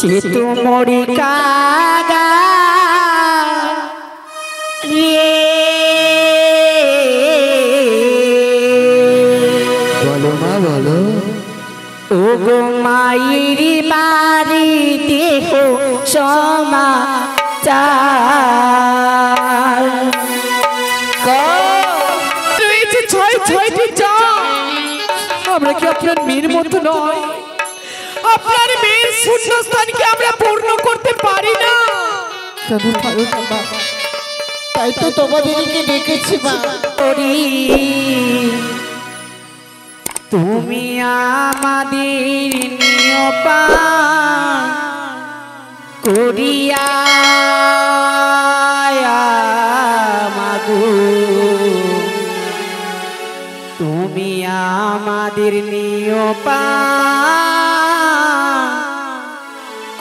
সে তো মরি কাগা রে বলো মা বলো ও গো মায়েরি বাড়ি দেহ সমাচার আমরা কি আপনার মেয়ের মতো নয়? আপনার মেয়ের শূন্যস্থানকে আমরা পূর্ণ করতে পারি না। কেন পারো না মা? তাই তো তোমাদেরকে ডেকেছি মা। তুমি আমাদের নিয়পান করিয়া মাগো, তুমি আমাদের নিয়পান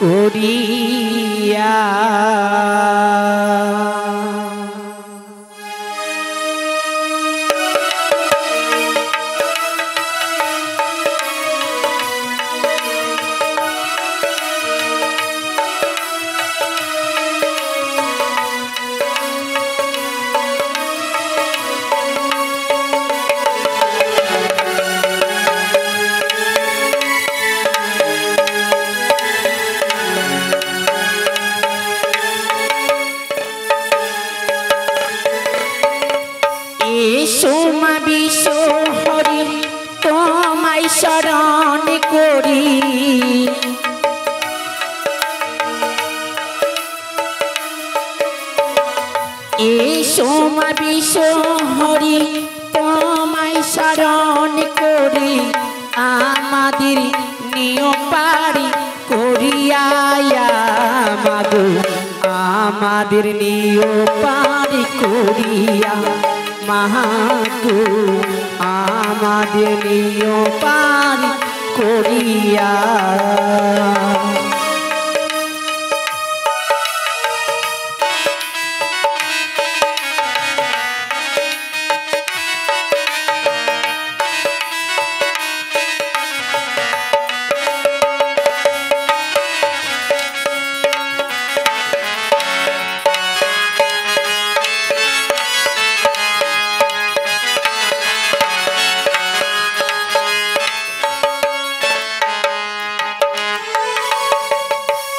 করিয়া সোমা বিশ্ব হরি তোমায় শরণ করি, এ সোমা বিশ্ব হরি তোমায় শরণ করি, আমাদের নিয়পারি করিয়া মাগো, আমাদের নিয়পারি করিয়া মাগো, আমাদের নিয়পারি করিয়া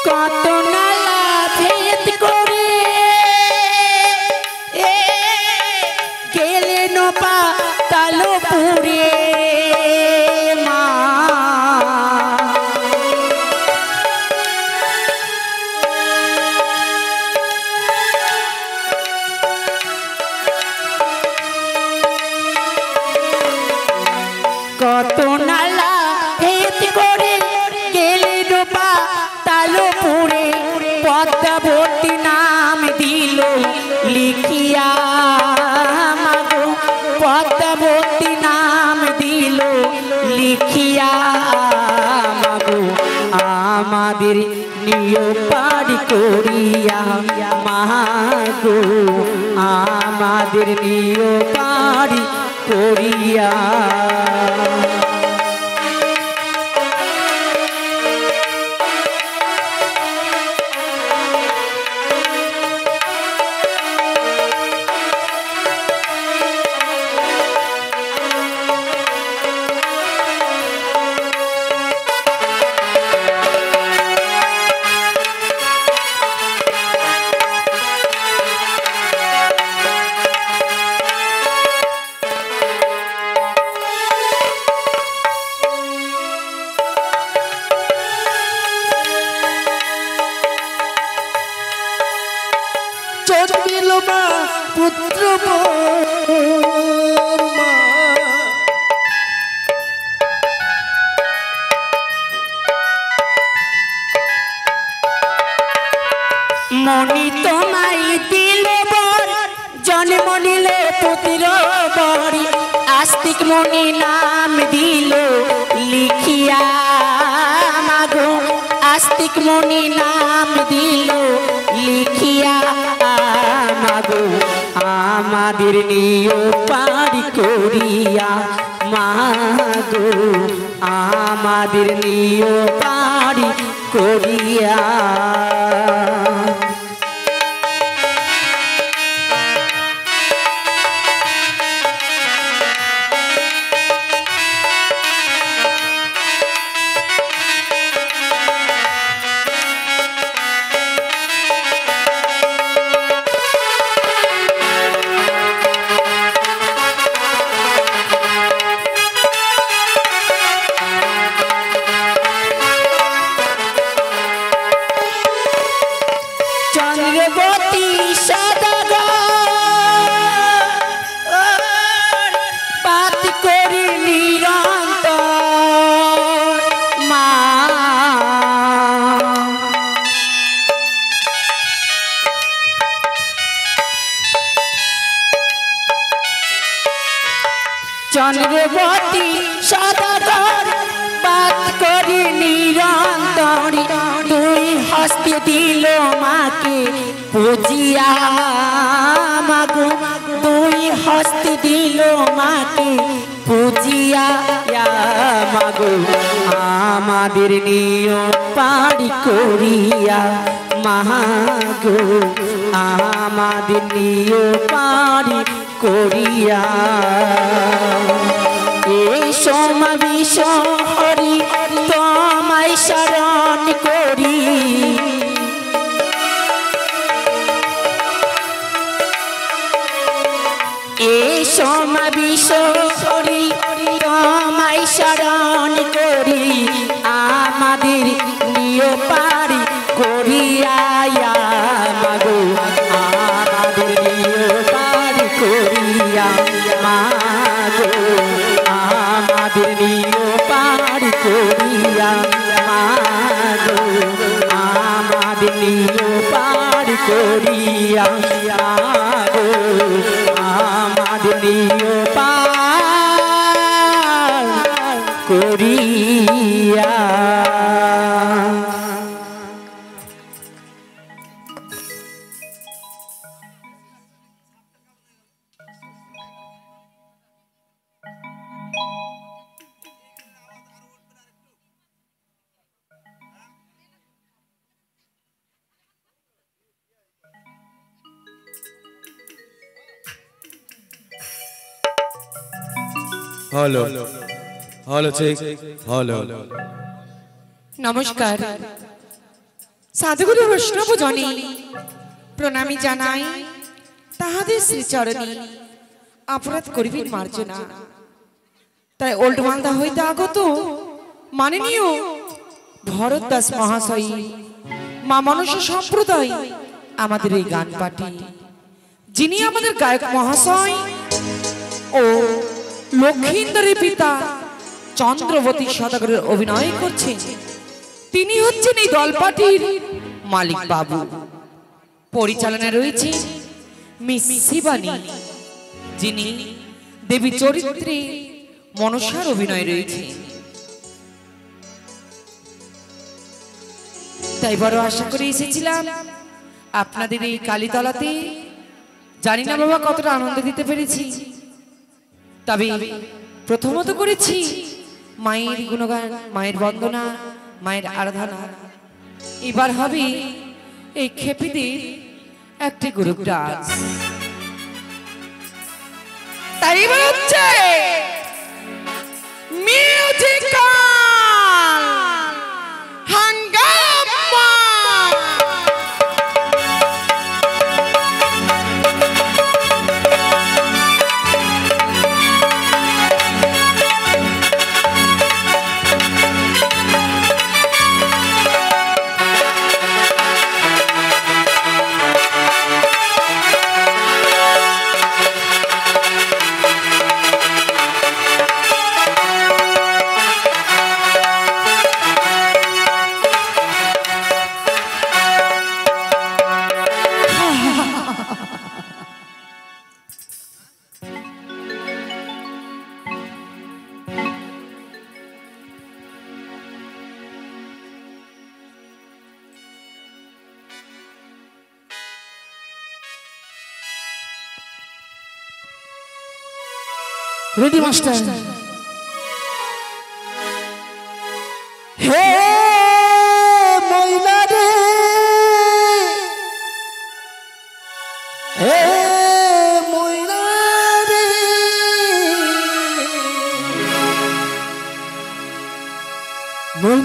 কত নালা ভেদ করে গেলে নপা তালো পুরে মা, কত নালা ভেদ করে গেলে নপা তালো পুরে, পদ্মাবতী নাম দিল লিখিয়া মাগো, পদ্মাবতী নাম দিল লিখিয়া মাগো, আমাদের নিয়পারি করিয়া মাগো, আমাদের নিয়পারি করিয়া পুত্র মনি তোমায় দিল বর, জন্ম নিলে পুত্র বরি, আস্তিক মনি নাম দিল লিখিয়া মাগো, আস্তিক মনি নাম দিল লিখিয়া মাগো, আমাদের নিয়পারি করিয়া মাগো, আমাদের নিয়পারি করিয়া চন্দ্রবতী সদাগর পাত করি নিরন্তর মা চন্দ্রবতী সদাগর পাত করি নিরন্তর দুই হস্তে দিল মাকে পুজিয়া মাগো দুই হস্তে দিল মাকে পুজিয়া মাগো আমাদের নিয়ম পারি করিয়া মাগো আমাদের নিয়ম পারি করিয়া এই সমাবেশ হরি তোমায় শরণ করি এই সমাবেশ হরি তোমায় শরণ করি আমাদের নিয় পারি করিয়া মাগো আমাদের নিয় পারি করিয়া মাগো আমাদের নিয় পারি করিয়া মাগো আমাদের নিয় পারি করিয়া মাগো আমাদের নিয় পার করিয়া হ্যালো হ্যালো চেক হ্যালো নমস্কার সাধুগুরু বৈষ্ণব জনে প্রণামী জানাই তাহাদের শ্রীচরণে অপরাধ করিবেন মার্জনা তাই ওল্ড মালদা হইতে আগত মাননীয় ভরত দাস মহাশয় মা মনসা সম্প্রদায় আমাদের এই গান পার্টি যিনি আমাদের গায়ক মহাশয় ও লক্ষিন্দরের পিতা চন্দ্রবতী সদাগরের অভিনয় করছেন তিনি হচ্ছেন এই দলপাটির মালিক বাবু পরিচালনায় রয়েছে মিস শিবানী যিনি দেবী চরিত্রে মনসার অভিনয় রয়েছে তাই বড় আশা করে এসেছিলাম আপনাদের এই কালীতলাতে জানি না বাবা কতটা আনন্দ দিতে পেরেছি তবে প্রথমত করেছি মায়ের গুণগান মায়ের বন্দনা মায়ের আরাধনা এবার হবে এই খেপিদের একটি গ্রুপ ডান্স তাই এবার হচ্ছে মিউজিক্যাল হাঙ্গামা রেডি মাস্টার হে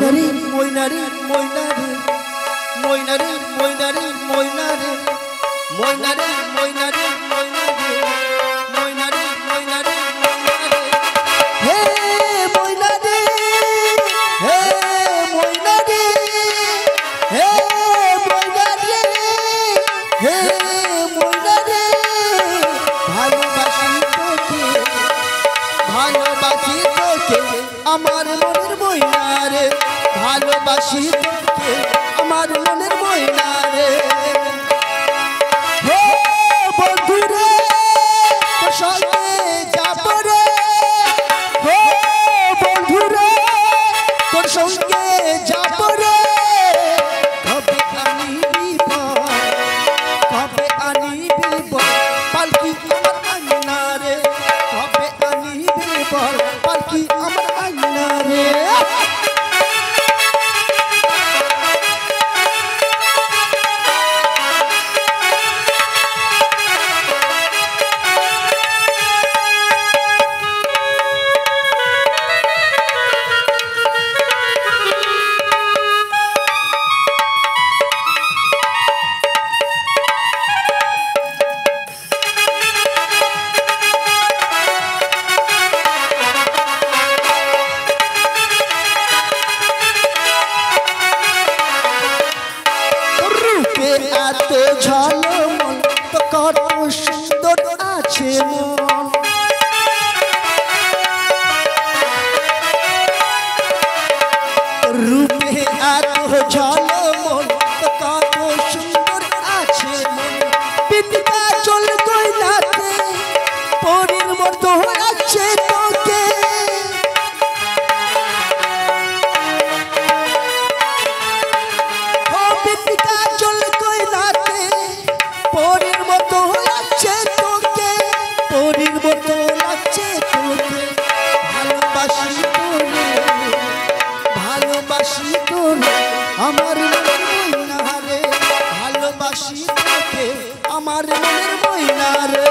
ময়নারে ময়নারে ময়নারে ময়নারে ময়নারে ময়নারে ময়নারে ময়নারে ময়নারে ময়নারে ময়নারে ময়নারে হে ময়নারে হে ময়নারে হে ময়নারে হে ময়নারে ভালোবাসি তোকে ভালোবাসি তোকে আমার মনের ময়নারে ভালোবাসি তোকে আমার মনের ময়নারে হে বন্ধুরে তোর সঙ্গে যাব রে হে বন্ধুরে তোর সঙ্গে যাব রে কবে আনিবি পালকি আমার আয়নারে কবে আনিবি পালকি আমার আয়নারে এত ঝলমল তো কত সুন্দর আছে মন রূপে এত ঝলমল তো কত সুন্দর আছে মন পিতা চল কইলাতে পরীর মতো আছে তোকে পরীর মতো লাগছে তোকে পরীর মতো লাগছে তোকে ভালোবাসি তোরে ভালোবাসি তোরে আমার মনের ময়নারে ভালোবাসি তোকে আমার মনের ময়নারে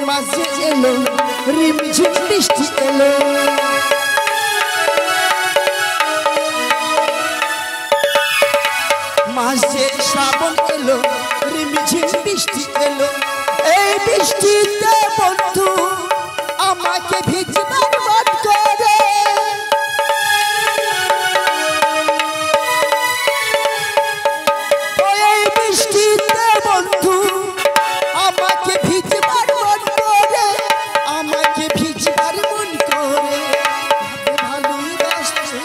মাঝে এলো রিমঝিম বৃষ্টি এলো মাঝে শ্রাবণ এলো রিমঝিম বৃষ্টি এলো এই বৃষ্টিতে বন্ধু আমাকে ভিজবার মন করে এই বৃষ্টিতে বন্ধু আমাকে ভিজবার মন করে আমাকে ভিজবার মন করে ভালোবাসছে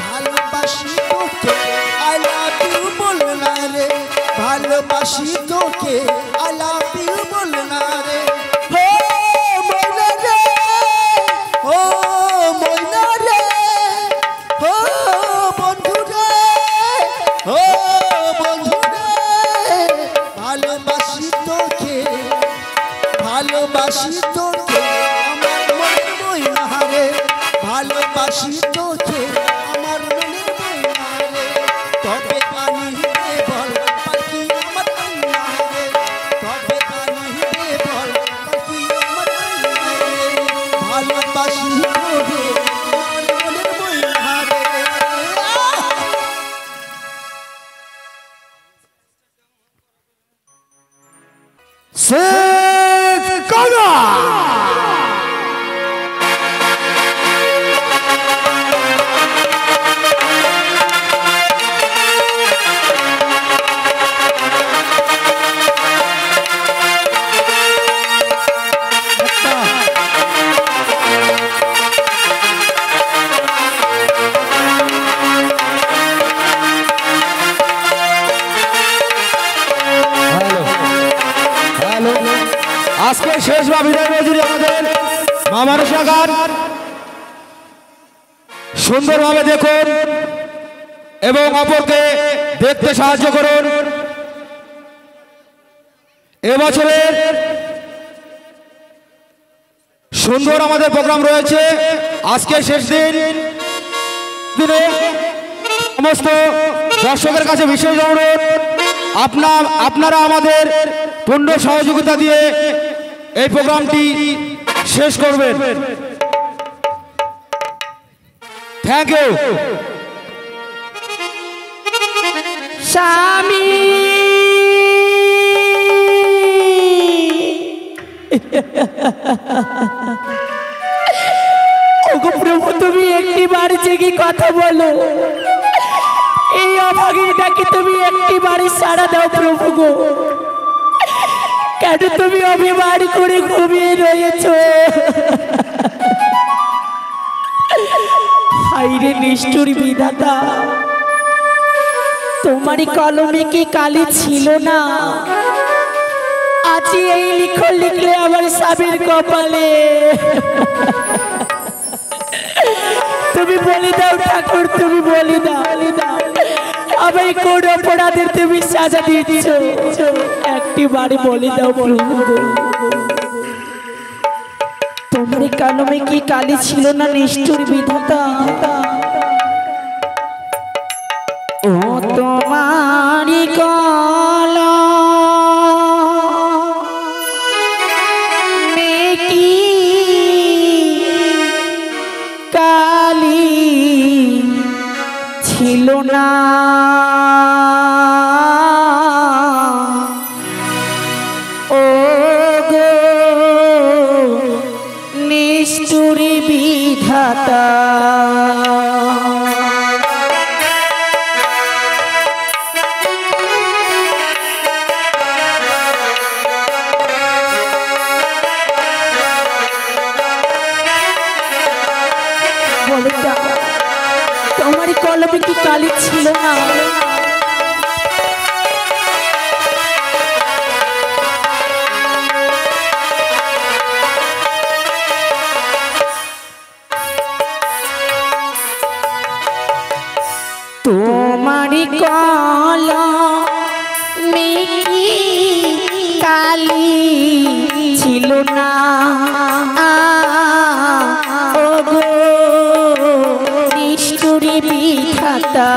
ভালোবাসি তোকে আই লাভ ইউ বল না রে ভালোবাসি তোকে আই লাভ ইউ বল না রে ও ময়না রে ও ময়না রে ও বন্ধু রে ও বন্ধু রে ভালোবাসি তোকে ভালোবাসি তোকে আমার মনের ময়নারে ভালোবাসি তোকে আমার মনের ময়নারে তবে আনিবে বল পাখি আমার আয়নারে তবে আনিবে বল পাখি আমার আয়নারে ভালোবাসি তোকে আমার মনের ময়নারে শেখ কানা আজকে শেষ বা বিদায় মজুরি আমাদের মা মনসা গান সুন্দরভাবে দেখুন এবং অপরকে দেখতে সাহায্য করুন। এবছরের সুন্দর আমাদের প্রোগ্রাম রয়েছে। আজকে শেষ দিনে সমস্ত দর্শকের কাছে বিশেষ অনুরোধ, আপনারা আমাদের পূর্ণ সহযোগিতা দিয়ে এই প্রোগ্রামটি শেষ করবেন। Thank you. স্বামী ওগো প্রভু, তুমি একটি বাড়ি জেগে কথা বলো। এই অভাগীটাকে তুমি একটি বাড়ি সারা দাও প্রভু গো। কেন তুমি অভিমান করে ঘুমিয়ে রয়েছ? হাইরে নিষ্ঠুর বিধাতা, তোমারই কলমে কি কালি ছিল না? আজ এই লিখন লিখলে আমার স্বামীর কপালে। তুমি বলে দাও ঠাকুর, তুমি বলে দাও আমি কোন অপরাধের তুমি সাজা দিচ্ছ? একটি বাড়ি বলে দাও প্রভু। তোমার কলমে কি কালি ছিল না নিষ্ঠুর বিধাতা? ও তোমারি কলমে কি কালি ছিল না? ও গো নিষ্ঠুর বিধাতা, তোমার কলমে কি কালি ছিল না? তোমারি কলমে কি কালি ছিল না? ও গো নিষ্ঠুর বিধাতা,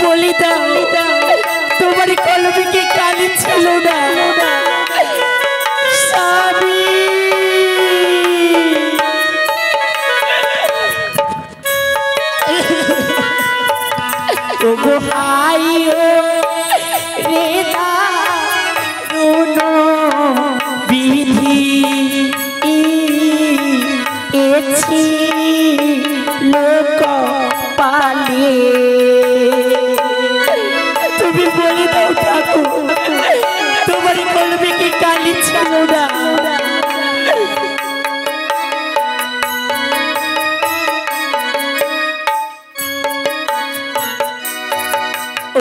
বলি দাও তোমারি কলমে কি কালি ছিল না? স্বামী ওগো হাই রে দারুণ বিধি এছি লোক পালে। তুমি বলে দাও ঠাকুর, তোমার কলমে কি কালি ছিল না?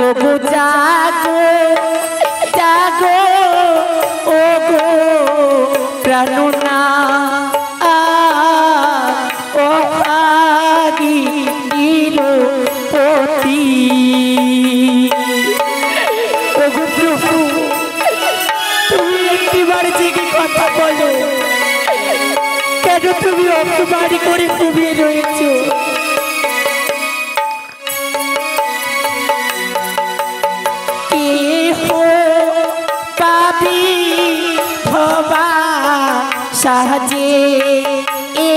ওগো জাগো জাগো ওগো প্রাণনা ও ভাগীর পতি। ওগো প্রভু, তুমি একটিবার জেগে কথা বলো। কেন তুমি অপবাদ করে ঘুমিয়ে রয়েছ? সাহায্যে এ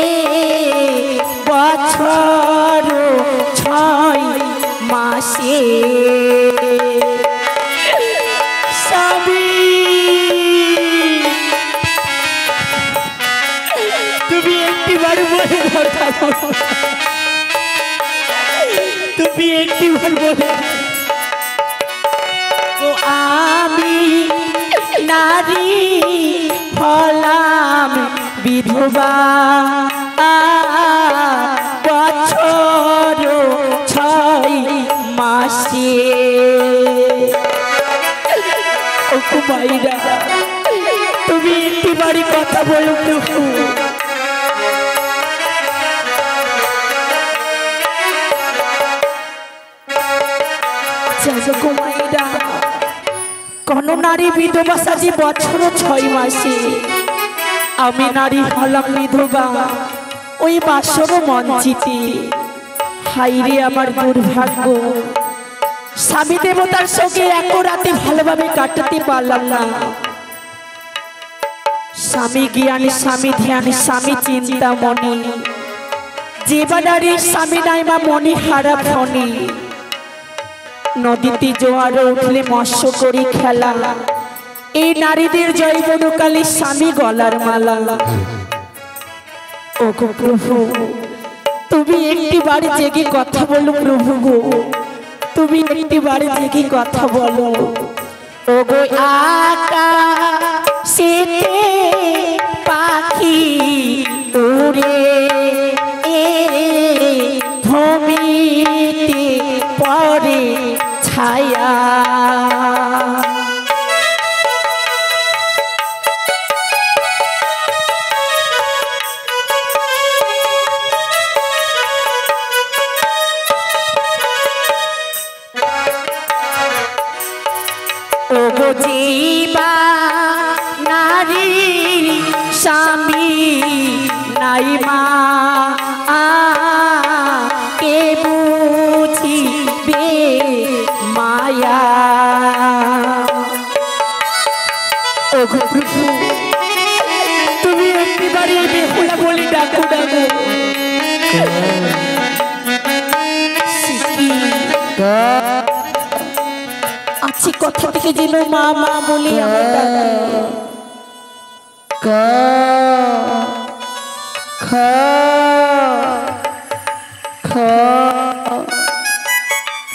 বছর 6 মাসে স্বামী তুমি একটিবার বলে দাও, তুমি একটিবার বলে আমি নারী হলাম বিধবা বছর 6 মাসে। ও কুমাইরা, তুমি একটিবার বাড়ি কথা বলো প্রভু। কোন নারী বিধবা সাজি বছর 6 মাসে, আমি নারী হলাম বিধবা ওই বাসর মঞ্চিতে। হাইরে আমার দুর্ভাগ্য, স্বামী দেবতার সঙ্গে এক রাতে ভালোভাবে কাটাতে পারলাম না। স্বামী জ্ঞান, স্বামী ধ্যান, স্বামী চিন্তা মনে, যে বাড়ি স্বামী নাই বা মনে হারা ফনি। নদীতে জোয়ার উঠলে মৎস্য করি খেলা, এই নারীদের জৈবনকালী স্বামী গলার মালা। ও গো প্রভু, তুমি একটি বাড়ি জেগে কথা বলো প্রভু গো, তুমি একটি বাড়ি জেগে কথা বলো। ও গো আকাশেতে পাখি উড়ে ভূমিতে পড়ে ছায়া, ওগো জীবা নারী স্বামী নাই মা, কে বুঝিবে মায়া। ওগো প্রভু, তুমি একটিবারে বেহুলা বলে ডাকো ডাকো। আছি কথা থেকে যেন মা মা বলে আমার ডাকে।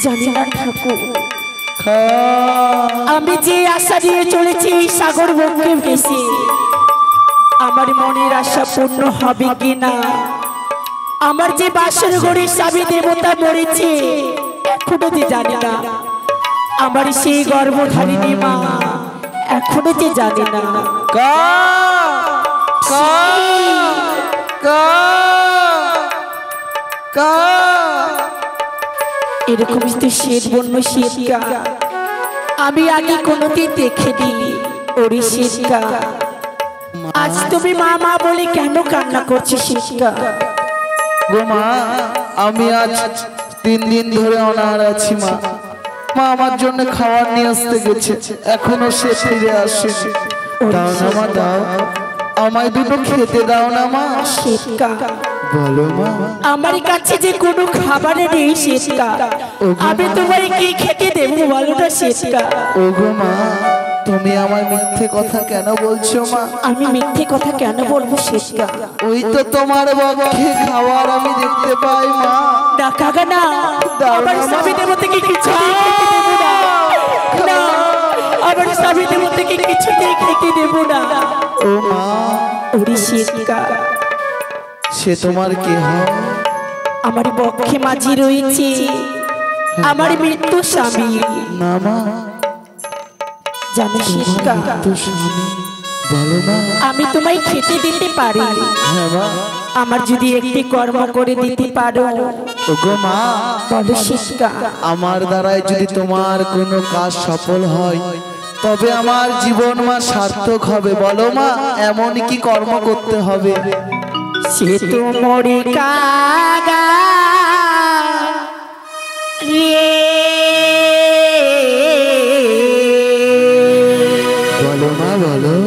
জানি না ঠাকুর, আমি যে আশা নিয়ে চলেছি এই সাগর বক্ষে ভেসে, আমার মনের আশা পূর্ণ হবে কিনা। আমার যে বাসর ঘরে স্বামী দেবতা মরেছে এখনো যে জানি না, আমার সেই গর্ভধারিণী মা এখনো যে জানি না। এরকম শ্বেত বন্য শ্বেতকা আমি আগে কোনোদিন দেখিনি। ওরে শ্বেতকা, আজ তুমি মা মা বলে কেন কান্না করছিস শ্বেতকা? গো মা, আমি আজ 3 দিন ধরে অনাহার আছি মা। মা আমার জন্য খাবার নিয়ে আসতে গেছে, এখনো সে ফিরে আসেনি। দাও না মা, দাও আমায় দুটো খেতে দাও না মা। শ্বেতকা, বলো মা। আমার কাছে যে কোনো খাবার নেই শ্বেতকা, আমি তোমায় কি খেতে দেবো বলো না শ্বেতকা? ওগো মা, তুমি আমার মিথ্যে কথা কেন বলছো মা? আমি মিথ্যে কথা কেন বলবো শ্বেতকা? ওই তো তোমার বক্ষে খাবার আমি দেখতে পাই মা। না কাকা না, আমার স্বামী দেবতাকে কিছু খেতে দেবো না। না, আমার স্বামী দেবতাকে কিছুতেই খেতে দেবো না। ও মা, ওরে শ্বেতকা, সে তোমার কে হয়? আমার বক্ষে মাঝি রয়েছে আমার মৃত্যু স্বামী। না মা, জানো শ্বেতকা, তো স্বামী বলো না। আমি তোমায় খেতে দিতে পারি, হ্যাঁ মা। আমার যদি একটি কর্ম করে দিতে পারো। ওগো মা, বলো শ্বেতকা। আমার দ্বারাই যদি তোমার কোনো কাজ সফল হয় তবে আমার জীবন মা সার্থক হবে। বলো মা, এমন কি কর্ম করতে হবে? সে তো মরে কাগা রে, বলো মা, বলো।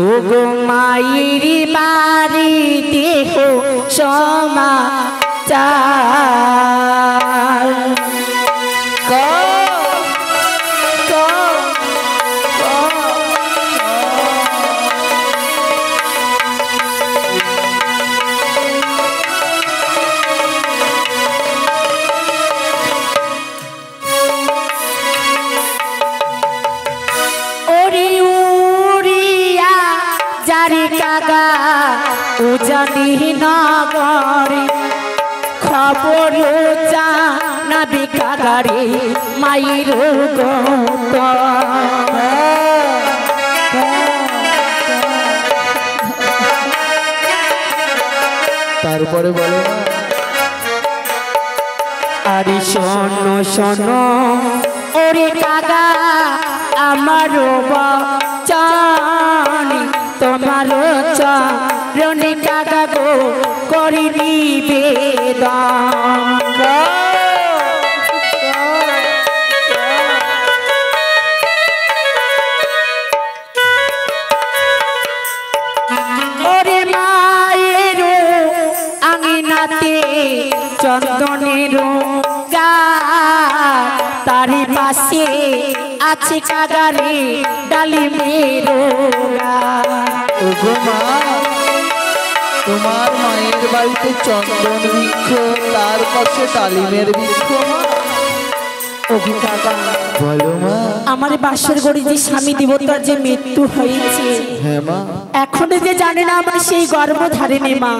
ও গো মায়ের বাড়ি দেহ সমাচার, উজানি নগরে খবর জানাবি কাগারে মায়ের গো। তারপরে বলো মা। আরে শোনো শোনো ওরে কাকা আমারও চানি তোমারও চারণে কাকা গো করি নিবেদন। ওরে মায়ের আঙিনাতে চন্দনের গাছ তারি পাশে আছে কাগারে ডালিমের গাছ। ওগো মা, তোমার মায়ের বাড়িতে চন্দন বৃক্ষ, তার পাশে ডালিমের বৃক্ষ। মা ওগো কাকা বলো মা। আমার বাসর গড়ি যে স্বামী দেবতার যে মৃত্যু হয়েছে, হ্যাঁ মা। এখনো যে জানে না আমার সেই গর্ভধারিণী মা।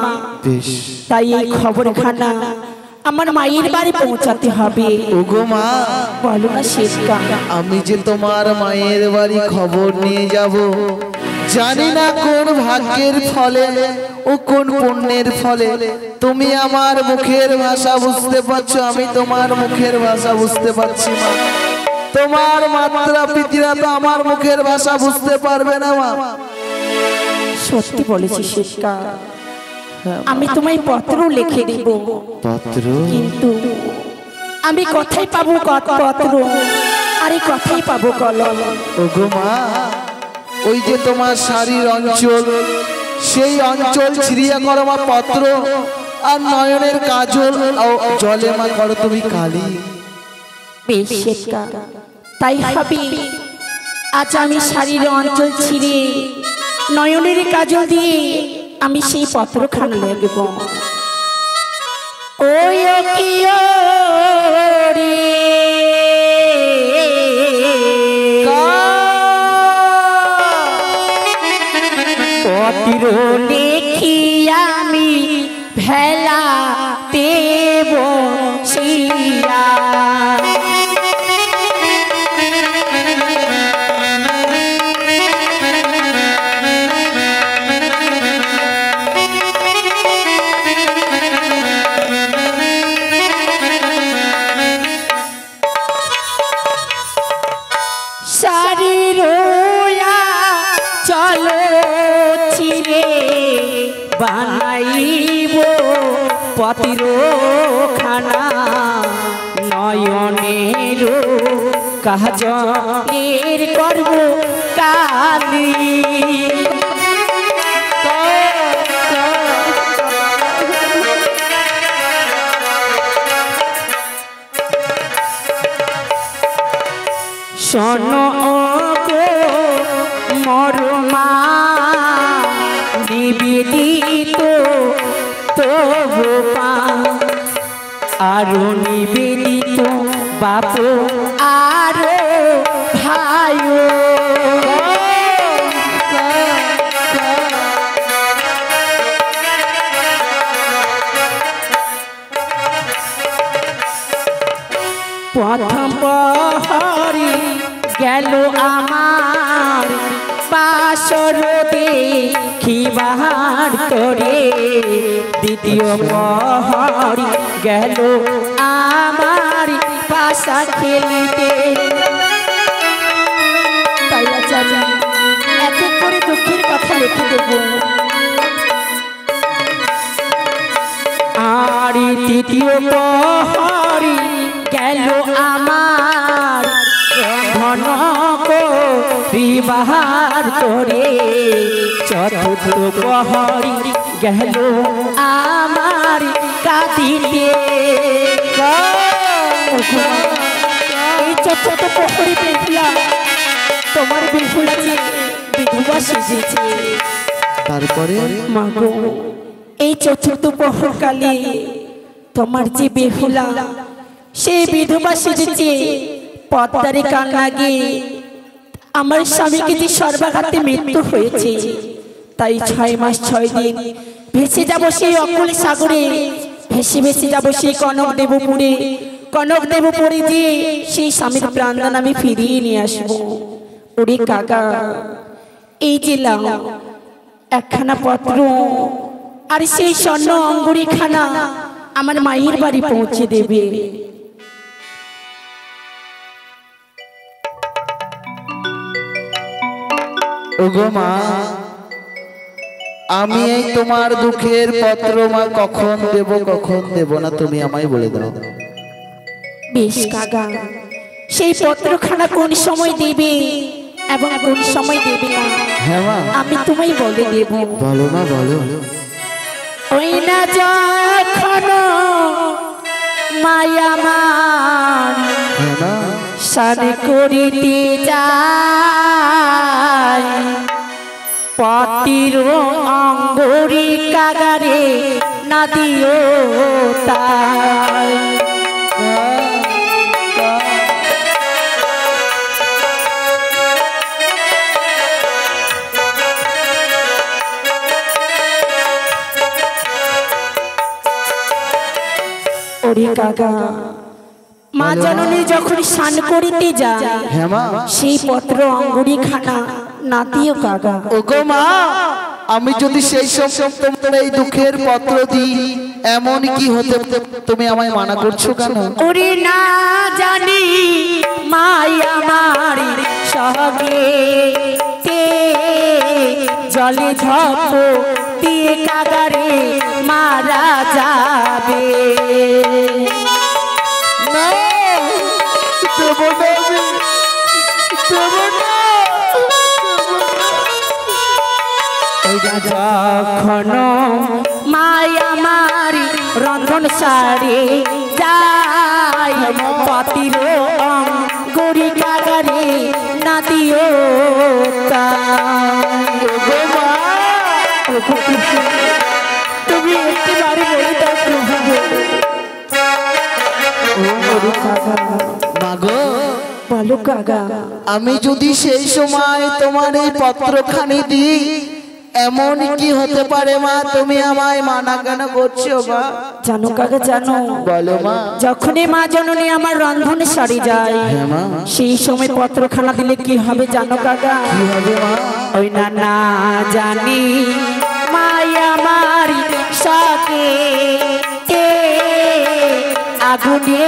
বেশ, তাই এই খবরখানা আমার মায়ের বাড়ি পৌঁছাতে হবে। ওগো মা, বলো না শেষকা। আমি যে তোমার মায়ের বাড়ি খবর নিয়ে যাব, জানি না কোন ভাগ্যের ফলে ও কোন পুণ্যের ফলে। তুমি আমার মুখের ভাষা বুঝতে পারছো, আমি তোমার মুখের ভাষা বুঝতে পারছি মা। তোমার মাত্রা পিতিরা তো আমার মুখের ভাষা বুঝতে পারবে না মা। সত্যি বলেছি শেষকা, আমি তোমায় পত্র লিখে দেব, পত্র? কিন্তু আমি কোথায় পাবো পত্র? আরে কোথায় পাবো কলম? ওগো মা, ওই যে তোমার শাড়ির অঞ্চল, সেই অঞ্চল ছিড়িয়া করো মা পত্র, আর নয়নের কাজল জলে মা করো তুমি কালি। বেশ শেষকা, তাই হবে। আজ আমি শাড়ির অঞ্চল ছিঁড়ে নয়নের কাজল দিয়ে আমি সেই পত্রখানা লিখব। ওই কিও রে পত্র লিখি আমি ভেলা দেব শিয়া। বানাইব পতির খানা নয়নের কাজলের করব কালি। শোনো গো মরমা নিবেদিত তবু আরো নিবেদিত বাপ আরো ভাই। প্রথম প্রহরী গেল আমার বাসর দেখিবার করে, দ্বিতীয় প্রহরী গেল আমার পাশা খেলিতে। তাই আজ আমি এক এক করে দুঃখের কথা লিখে দেব। আর তৃতীয় প্রহরী গেল আমার ঘন বিবাহার করে, চতুর্থ প্রহরী গেল আমার কাঁদিতে। এই চতুর্থ প্রহরী বেহুলা, তোমার বেহুলা যে বিধবা সেজেছে। তারপরে মাগো, এই চতুর্থ প্রহরকালে তোমার যে বেহুলা সেই বিধবা সেজেছে, পদ্মারে কান লাগে আমার স্বামীকে যে সর্বাঘাতে মৃত্যু হয়েছে, তাই 6 মাস 6 দিন ভেসে যাব সেই অকুল সাগরে, ভেসে ভেসে যাব সেই কনক দেবপুরে। কনক দেবপুরে যে সেই স্বামীর প্রাণদান আমি ফিরিয়ে নিয়ে আসবো। ওরে কাকা, এই যে লাও একখানা পত্র, আর সেই স্বর্ণ অঙ্গুরি খানা আমার মায়ের বাড়ি পৌঁছে দেবে। ওগো মা, আমি এই তোমার দুঃখের পত্র মা কখন দেব না তুমি আমায় বলে দাও। বেশ কাকা, সেই পত্রখানা কোন সময় দেবে এবং কোন সময় দেবে না হ্যাঁ মা, আমি তোমায় বলে দেব। বলো মা বলো। ওই না যখন মায়া মান হ্যাঁ মা, সান করিতে যায় পতির অঙ্গুরি কাগারে না দিও তাই। ওরে কাকা, মা জননী যখন স্নান করিতে যায় হ্যাঁ মা, সেই পত্র অঙ্গুরি খানা না দিও কাকা। ওগো মা, আমি যদি সেই সব তোমার এই দুঃখের পত্র দিই এমন কি হতে তুমি আমায় মানা করছো কেন? ওরে না জানি মায়া আমার সহগে জলে ঝপ দিয়ে কাগারে মারা যাবে। না, দেব না আমি, দেব না। যখন মায়া মারি রন্ধন সারে যাই পতির অঙ্গুরি কাগারে না দিও তাই। তুমি একটিবারে বলে দাও প্রভু। মাগো, বলো কাকা, আমি যদি সেই সময় তোমার এই পত্রখানি দিই এমন কি হতে পারে মা তুমি আমায় মানা কেন করছো মা? জানো কাকা জানো, বলো মা। যখনই মা জননী আমার রন্ধনে সারি যায় হ্যাঁ মা, সেই সময় পত্রখানা দিলে কি হবে জানো কাকা? কি হবে মা? ওই না না জানি মায়া মারি সাকে আগুনে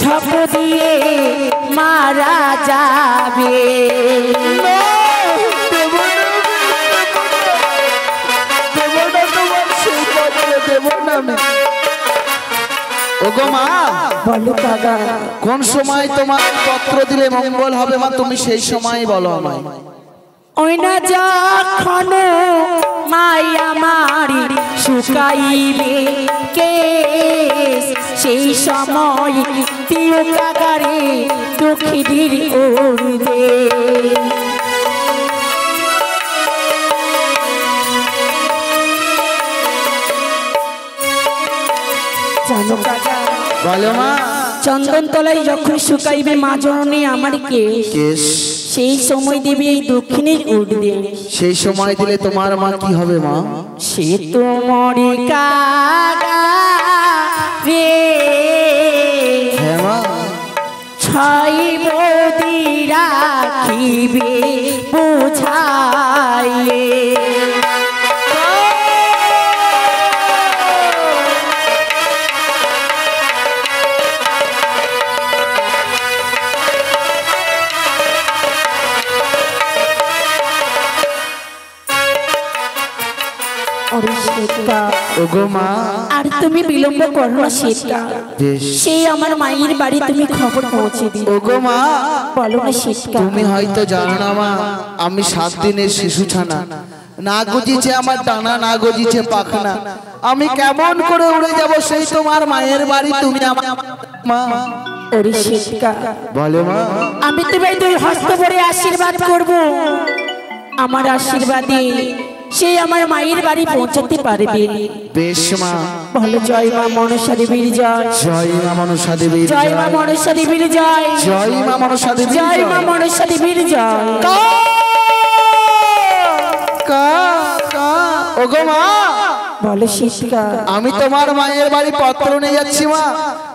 ঝপ দিয়ে মারা যাবে। ওগো মা, বলো কাকা, কোন সময় তোমার পত্র দিলে মঙ্গল হবে মা তুমি সেই সময় বলো আমায়। ওই না যখন মায়া মারি শুকাইবে কেশ সেই সময় দিও কাগারে দক্ষিণীর উর্দে। জানো কাকা, বলো মা। চন্দন তলায় যখন শুকাইবে মা জননী আমার কেশ সেই সময় দেবে এই দক্ষিণের উর্দে। সেই সময় দিলে তোমার মা কি হবে মা? সে তোমারি কাগা রে হ্যাঁ মা, ছয় বদি রাখিবে বুঝাইয়ে। ওগো মা, আর তুমি বিলম্ব করো না সেটা, বেশ। সেই আমার মায়ের বাড়ি তুমি খবর পৌঁছে দিও। ওগো মা, বলো না সেটা। তুমি হয়তো জানো না মা, আমি 7 দিনের শিশু ছানা, না গজিছে আমার ডানা, না গজিছে পাখনা, আমি কেমন করে উড়ে যাব সেই তোমার মায়ের বাড়ি তুমি আমার মা? ওরে সেটা, বলো মা। আমি তোমায় দুই হস্ত ভরে আশীর্বাদ করব। আমার আশীর্বাদে সেই আমার মায়ের বাড়ি পৌঁছাতে পারবে। বেশ মা। বলো জয় মা মনসা দেবীর জয়। জয় মা মনসা দেবীর জয় মা মনসা দেবীর জয়। জয় মা মনসা দেবীর জয় মা মনসা দেবীর জয়। ওগো মা, বলো শিষ্কা, আমি তোমার মায়ের বাড়ি পত্র নিয়ে যাচ্ছি মা,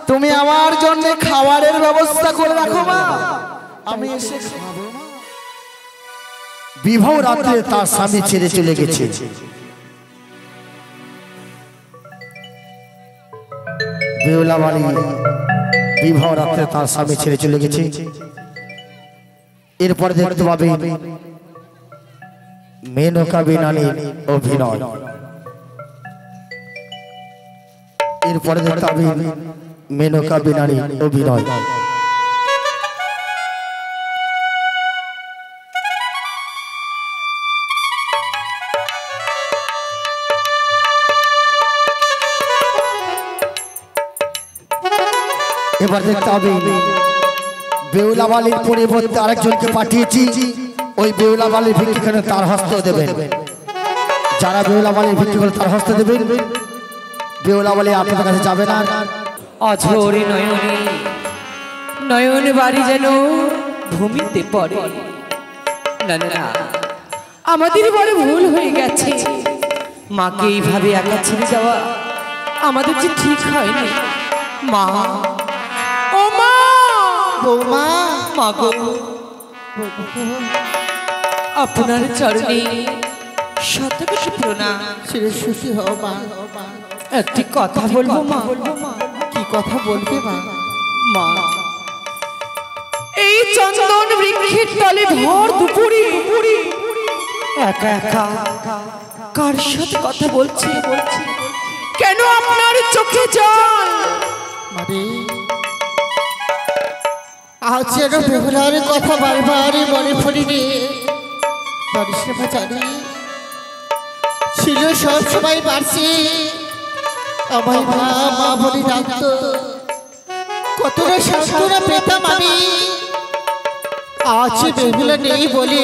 তুমি আমার জন্য খাবারের ব্যবস্থা করে রাখো মা, আমি এসে খাবো মা। বিবাহ রাত্রে তার স্বামী ছেড়ে চলে গেছে। বেহুলা বাড়ি বিবাহ রাত্রে তার স্বামী ছেড়ে চলে গেছে। এরপরে দেখতে পাবে মেনকা বিনানির অভিনয়। এরপরে দেখতে পাবে মেনকা বিনানির অভিনয়। এবার দেখতে হবে বেহুলা বালির পরিবর্তে আরেকজনকে পাঠিয়েছি। ওই বেহুলা বালির ভিক্ষিখানে তার হস্ত দেবেন। যারা বেহুলা বালির ভিক্ষি করে তার হস্ত দেবেন, বেহুলা বালি আপনাদের কাছে যাবে না। অঝরে নয়নে নয়ন বাড়ি যেন ভূমিতে পড়ে। না না না, আমাদের বড় ভুল হয়ে গেছে। মাকে এইভাবে একা ছেড়ে যাওয়া আমাদের যে ঠিক হয়নি। মা, ও মা, বৌমা, মা গো, আপনার চরণে শত কোটি প্রণাম। সুখী হও মা। একটি কথা বলবো মা? কি কথা বলবে মা? মা, এই চন্দন বৃক্ষের তলে ভর দুপুরে একা একা কার সাথে কথা বলছে? কেন আপনার চোখে জল? মানে আজ যেন বেহুলার কথা বারবারই মনে পড়িনি। জানি ছিল সব সময় বাড়ছে, আমায় মা মা বলে ডাকতো। কতটা সান্ত্বনা পেতাম আমি। আজ বেহুলা নেই বলে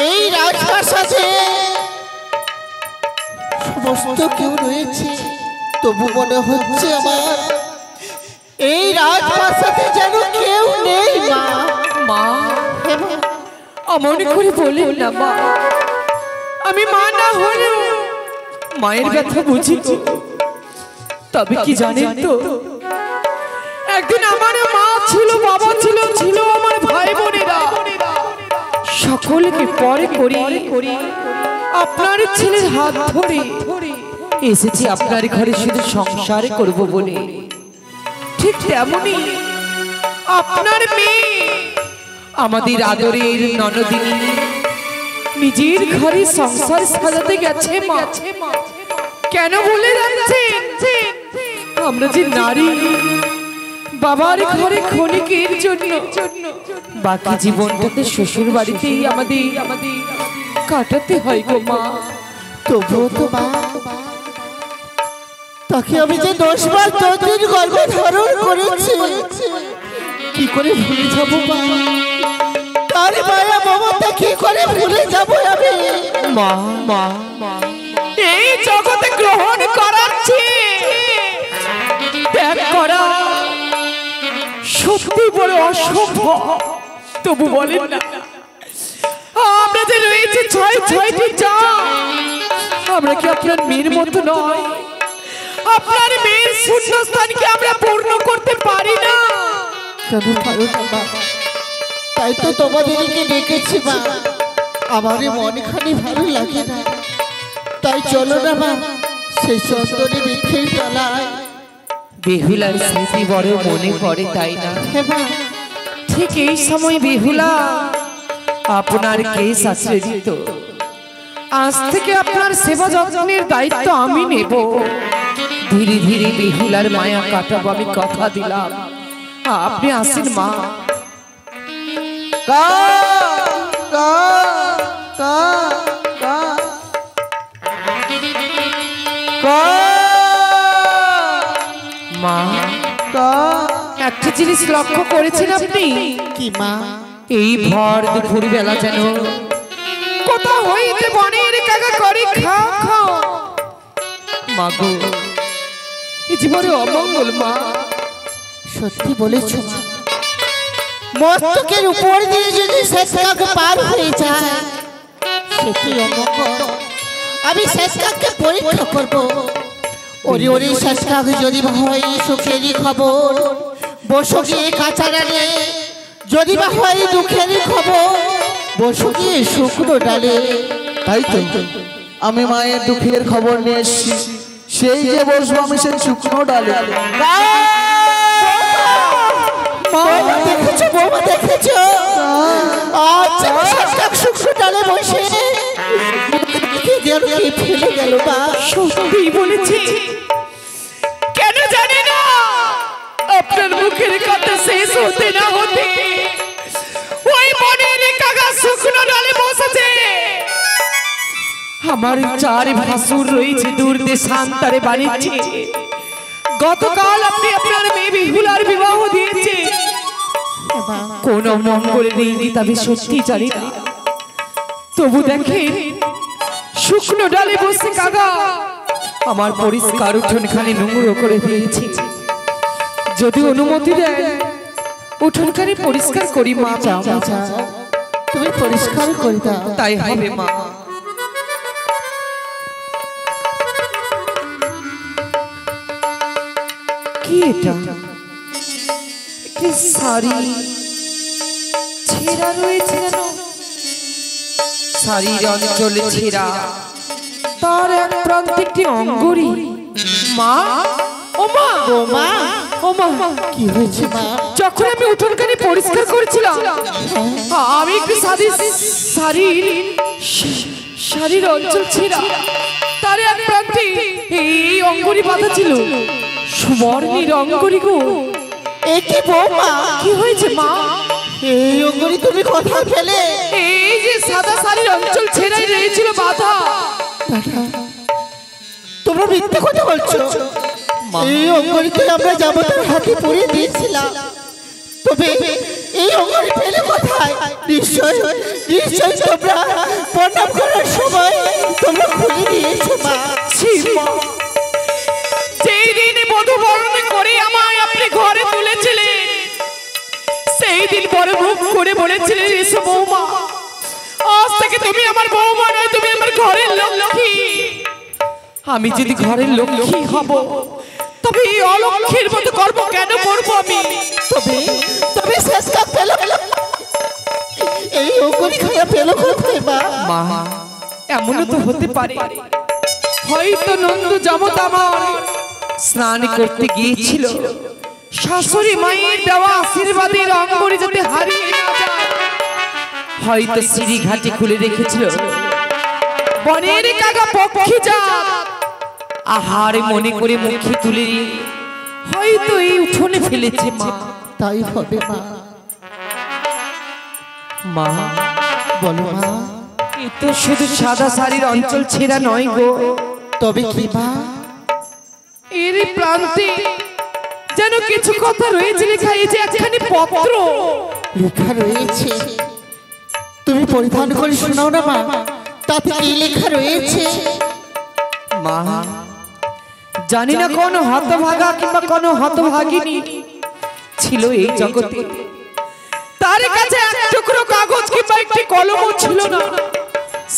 এই রাজপ্রাসাদে সমস্ত কেউ রয়েছে, তবু মনে হচ্ছে আমার এই রাজপ্রাসাদে যেন কেউ নেই। মা, মা, মনে করে বলেন না মা। আমি মা না হলেও মায়ের ব্যথা বুঝি তো। তবে কি জানেন তো, একদিন আমার মা ছিল, বাবা ছিল, ছিল আমার ভাই বোনেরা। সকলকে পরে করি আপনার ছেলের হাত ধরে এসেছি আপনার ঘরে শুধু সংসার করব বলে। ঠিক তেমনি আপনার মেয়ে আমাদের আদরের ননদিনী নিজের ঘরে সংসার সাজাতে গেছে। মা, কেন বলে যাচ্ছেন? আমরা যে নারী, বাবার ঘরে ক্ষণিকের জন্য বাকি জীবনটাতে শ্বশুর বাড়িতেই আমাদের কাটাতে হয় গো মা। তবুও তো মা, তাকে আমি যে 10 বার তোদের গর্ভে ধারণ করেছি, কি করে ভুলে যাবো মা? তার মায়া মমতা কি করে ভুলে যাবো আমি? মা, মা, এই জগতে গ্রহণ করার চেয়ে ত্যাগ করা সত্যি বড় অসম্ভব। তবু বলেন না, আমরা যে রয়েছে 6টি চাঁদ, আমরা কি আপনার মেয়ের মতো নয়? আপনার মেয়ের শূন্যস্থানকে আমরা পূর্ণ করতে পারি না? কেন পারো না মা? তাই তো তোমাদেরকে ডেকেছি মা। আমারই মনখানি ভালো লাগে না। তাই চলো না মা, সেই চন্দনে বৃক্ষের তলায়। বেহুলার স্মৃতি বড় মনে পড়ে, তাই না? হ্যাঁ মা। ঠিক এই সময় বেহুলা আপনার কেস আশ্রয় দিত। আজ থেকে আপনার সেবা যত্নের দায়িত্ব আমি নেব। ধীরে ধীরে বেহুলার মায়া কাটাবো, আমি কথা দিলাম। আপনি আসেন মা। মা, একটা জিনিস লক্ষ্য করেছেন আপনি? কি মা? এই ভর দুপুর বেলা যেন কোথা হইতে বনের কাকা করে খাও খাও। মা গো, এই জীবনে অমঙ্গল মা। সত্যি বলেছ মা। মস্তকের উপর দিয়ে যদি শেষকাকে পার হয়ে যায়, সেটি অমঙ্গল। আমি শেষকাকে পরীক্ষা করব। ওরে ওরে শেষকাক যদি হয় সুখেরই খবর, বসো গিয়ে কাঁচারানে। যদি বা হয় দুঃখেরই খবর, বসো গিয়ে শুকনো ডালে। তাই তো আমি মায়ের দুঃখের খবর নিয়ে এসেছি। সেই যে বসবো আমি সেই শুকনো ডালে। বৌমা দেখেছো, বৌমা দেখেছো? আচ্ছা শুকনো ডালে বসে ফেলে গেল বা সত্যি বলেছি। কেন জানি না আপনার মুখের কথা শেষ হতে না হতে ওই বনের কাকা শুকনো ডালে বসেছে। আমার চার ভাসুর রয়েছে দূর দেশান্তরে বাণিজ্যে। গতকাল আপনি আপনার মেয়ে বিহুলার বিবাহ দিয়েছে কোন মঙ্গলের দিনই তবে সত্যি জানি না। তবু দেখেন শুকনো ডালে বসে কাকা আমার পরিষ্কার উঠোনখানি নোংরা করে দিয়েছে। যদি অনুমতি দেয় উঠোনখানি পরিষ্কার করি মা। তুমি পরিষ্কার করে দাও। তাই হবে মা। কি এটা? একটি শাড়ি ছেঁড়া রয়েছে কেন? শাড়ির অঞ্চলে ছেঁড়া, তার এক প্রান্তে একটি অঙ্গুরি। মা, ও মা, বৌমা ও মা, কি হয়েছে মা? যখন আমি উঠোনখানি পরিষ্কার করেছিলাম আমি একটি শাড়ির অঞ্চল ছেঁড়া, তার এক প্রান্তে এই অঙ্গুরি বাঁধা ছিল। সুবর্ণের অঙ্গুরি গো। এ কি বৌমা? কি হয়েছে মা? এই অঙ্গুরি তুমি কোথায় পেলে? এই যে সাদা শাড়ির অঞ্চল ছেঁড়াই রয়েছিল বাঁধা। তোমরা মিথ্যে কথা বলছো। এই অঙ্গুরিতে আমরা যাবতীয় হাতে পরিয়ে দিয়েছিলাম, তবে এই অঙ্গুরি পেলে কোথায়? নিশ্চয় নিশ্চয় তোমরা প্রণাম করার সময় তোমরা খুলে দিয়েছো মা। যেই দিন বধূ বরণ করে আমায় আপনি ঘরে তুলেছিলেন সেই দিন বড় মুখ করে বলেছিলেন, এসো বৌমা, আজ থেকে তুমি আমার বৌমা নয়, তুমি আমার ঘরের লক্ষ্মী। আমি যদি ঘরের লক্ষ্মী হব তবে এই অলক্ষ্মীর মতো কর্ম কেন করব আমি? তবে তবে শেষটা পেলো, এই অঙ্গুরি খায়া পেলো কোথায় মা? মা, এমনও তো হতে পারে হয়তো নন্দ জামত আমার স্নান করতে গিয়েছিল, শাশুড়ি মায়ের দেওয়া আশীর্বাদের অঙ্গুরি যাতে হারিয়ে না যায়, হয়তো সিঁড়ি ঘাটে খুলে রেখেছিল। বনের কাকা পক্ষী জাত আহার মনে করে মুখে তুলে হয়তো এই উঠোনে ফেলেছে মা। তাই হবে মা। মা বলো মা। এ তো শুধু সাদা শাড়ির অঞ্চল ছেঁড়া নয় গো, তবে কি মা? এর প্রান্তে যেন কিছু কথা রয়েছে লেখা। এই যে একখানি পত্র লেখা রয়েছে, তুমি পরিধান করে শোনাও না মা, তাতে কি লেখা রয়েছে? মা, জানি না কোন হতভাগা কিংবা কোন হতভাগিনী ছিল এই জগতে, তার কাছে এক টুকরো কাগজ কিংবা একটি কলমও ছিল না।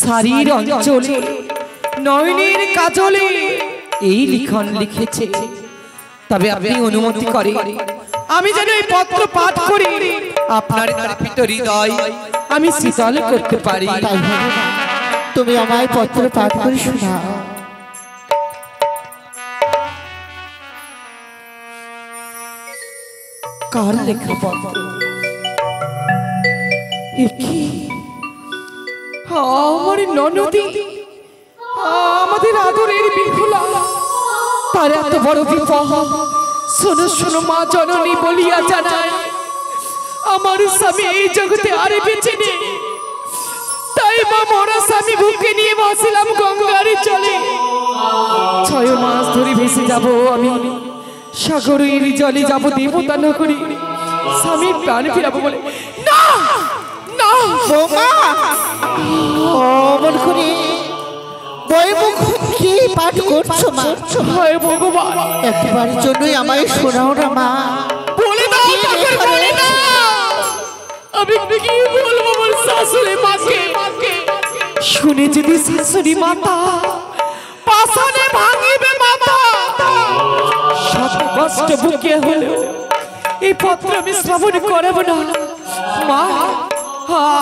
শাড়ির অঞ্চলে নয়নের কাজলে এই লিখন লিখেছে। তবে আপনি অনুমতি করে আমি যেন এই পত্র পাঠ করি, আপনার তাপিত হৃদয় আমি শীতল করতে পারি। তাই হবে মা, তুমি আমায় পত্র পাঠ করে শোনাও। কার লেখা পত্র? কি আমার ননদি, আমাদের আদরের বিহুলা, তার এত বড় বিবাহ শোনো শোনো মা জননী বলিয়া জানায় আমার স্বামী এই জগতে আর বেঁচে নেই। তাই মা মরা স্বামী বুকে নিয়ে ভাসিলাম গঙ্গারে চলে। 6 মাস ধরে ভেসে যাব আমি সাগরের জলে, যাব দেবতা নগরী, স্বামী প্রাণ ফিরাবো বলে। না না বৌমা, অমন করে বই মুখ কি পাঠ করছো মা? হায় ভগবান, একবারের জন্যই আমায় শোনাও না মা। বলে দাও ঠাকুর, বলে দাও। আমি কি বলবো আমার শাশুড়ি মাকে? শুনে যদি শাশুড়ি মাতা পাশানে ভাঙিবে মাথা, শত কষ্ট বুকে হলেও এই পত্র আমি শ্রবণ করব না। মা,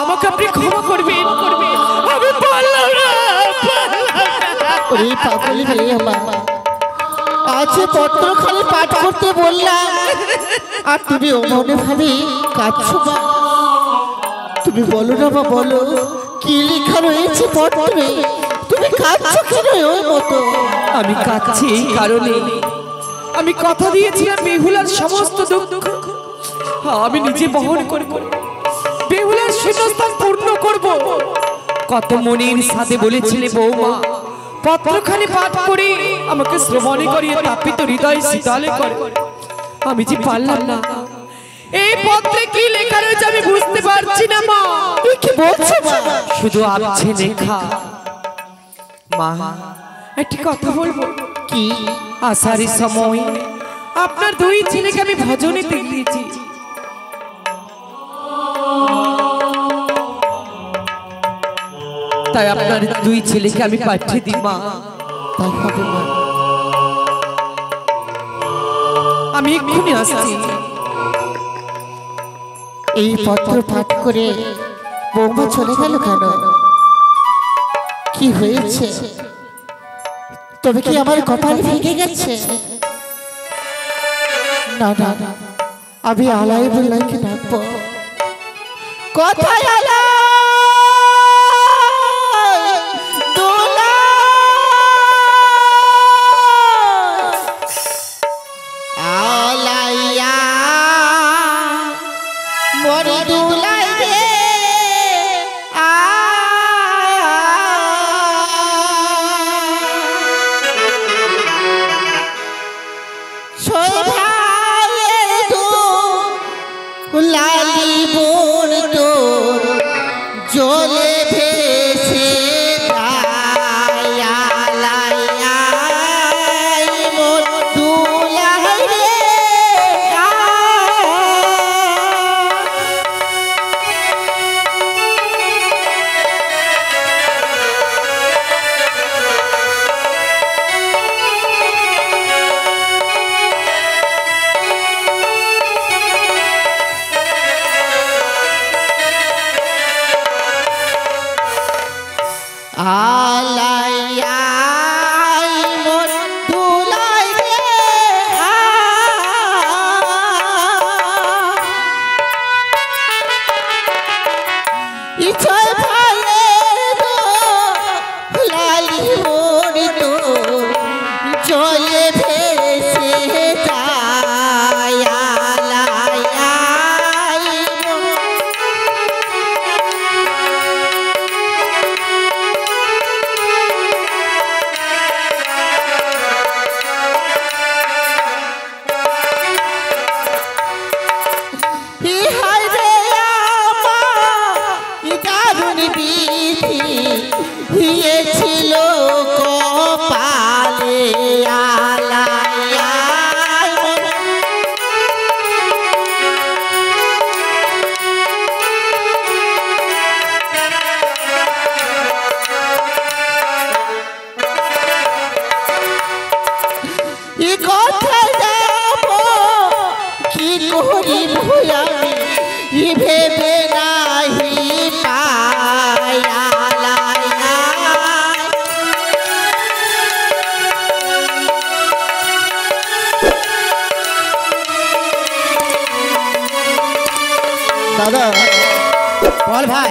আমাকে আপনি ক্ষমা করবেন, আমি পারলাম না। ওরে পাগলি মেয়ে মা, আজ পত্রখানি পাঠ করতে বললাম আর তুমি অমনে ভাবে কাঁদছো মা। তুমি বলো না মা, বলো কি লেখা রয়েছে পত্রে? তুমি কাঁদছো কেন ওই মতো? আমি কাঁদছি এই কারণে, আমি কথা দিয়েছিলাম বেহুলার সমস্ত দুঃখ আমি নিজে বহন করব, বেহুলার শূন্যস্থান পূর্ণ করব। কত মনের সাথে বলেছিলে বৌমা পত্রখানি পাঠ করে আমাকে শ্রবণে করিয়ে তাপিত হৃদয় শীতলে করে, আমি যে পারলাম না। এই পত্রে কি লেখা রয়েছে আমি বুঝতে পারছি না মা। তুমি কি বলছো মা? শুধু আছে লেখা। মা একটি কথা বলবো কি? আষাঢ়ের সময় আপনার দুই ছেলেকে আমি ভজনে দিয়েছি, তাই আপনার দুই ছেলেকে আমি পাঠিয়ে দিই মা। তাই হবে মা। আমি এক্ষুনি আসছি। এই পত্র পাঠ করে বৌমা চলে গেল কেন? কি হয়েছে? তবে কি আমার কপাল ভেঙে গেছে? না না না, আমি আলাই বললাইকে ডাকবো। কোথায় আলাই? আলাইয়া মোর দুলাই রে শোভায়ে তো লালি বোন তোর জলে ভেসে যায়। আলাইয়া মোর দুলাই রে আলাইয়া মোর দুলাই রে ইচ্ছায় ভালে গো লালি মোর তোর জলে ভেসে যায়। আলাইয়া ইহাই রে আমার দারুণ বিধি হয়েছিল কপালে। আলাইয়া ই কোথায় যাব কি করিব আমি ই ভেবে নাহি পাই। আলাইয়া দাদা বল ভাই,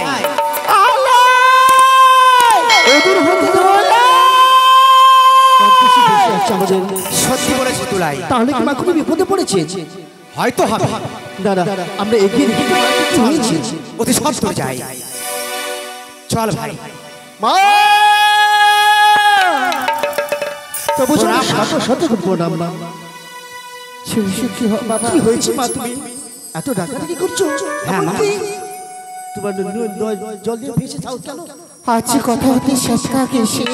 সত্যি বলেছে তুলাই, তাহলে কি মা খুবই বিপদে পড়েছে? হয়তো হবে। দাদা আমরা এগিয়ে দেখি চলেছি। অতি সত্তর যাই, চল ভাই। মা তবু শত প্রণাম মা। কি হয়েছে মা? তুমি এত ডাকাডাকি করছো? হ্যাঁ মা। তোমার জল দিয়ে ভেসে যাও কেন? আজ কথা হতে শেষ কাকে এসে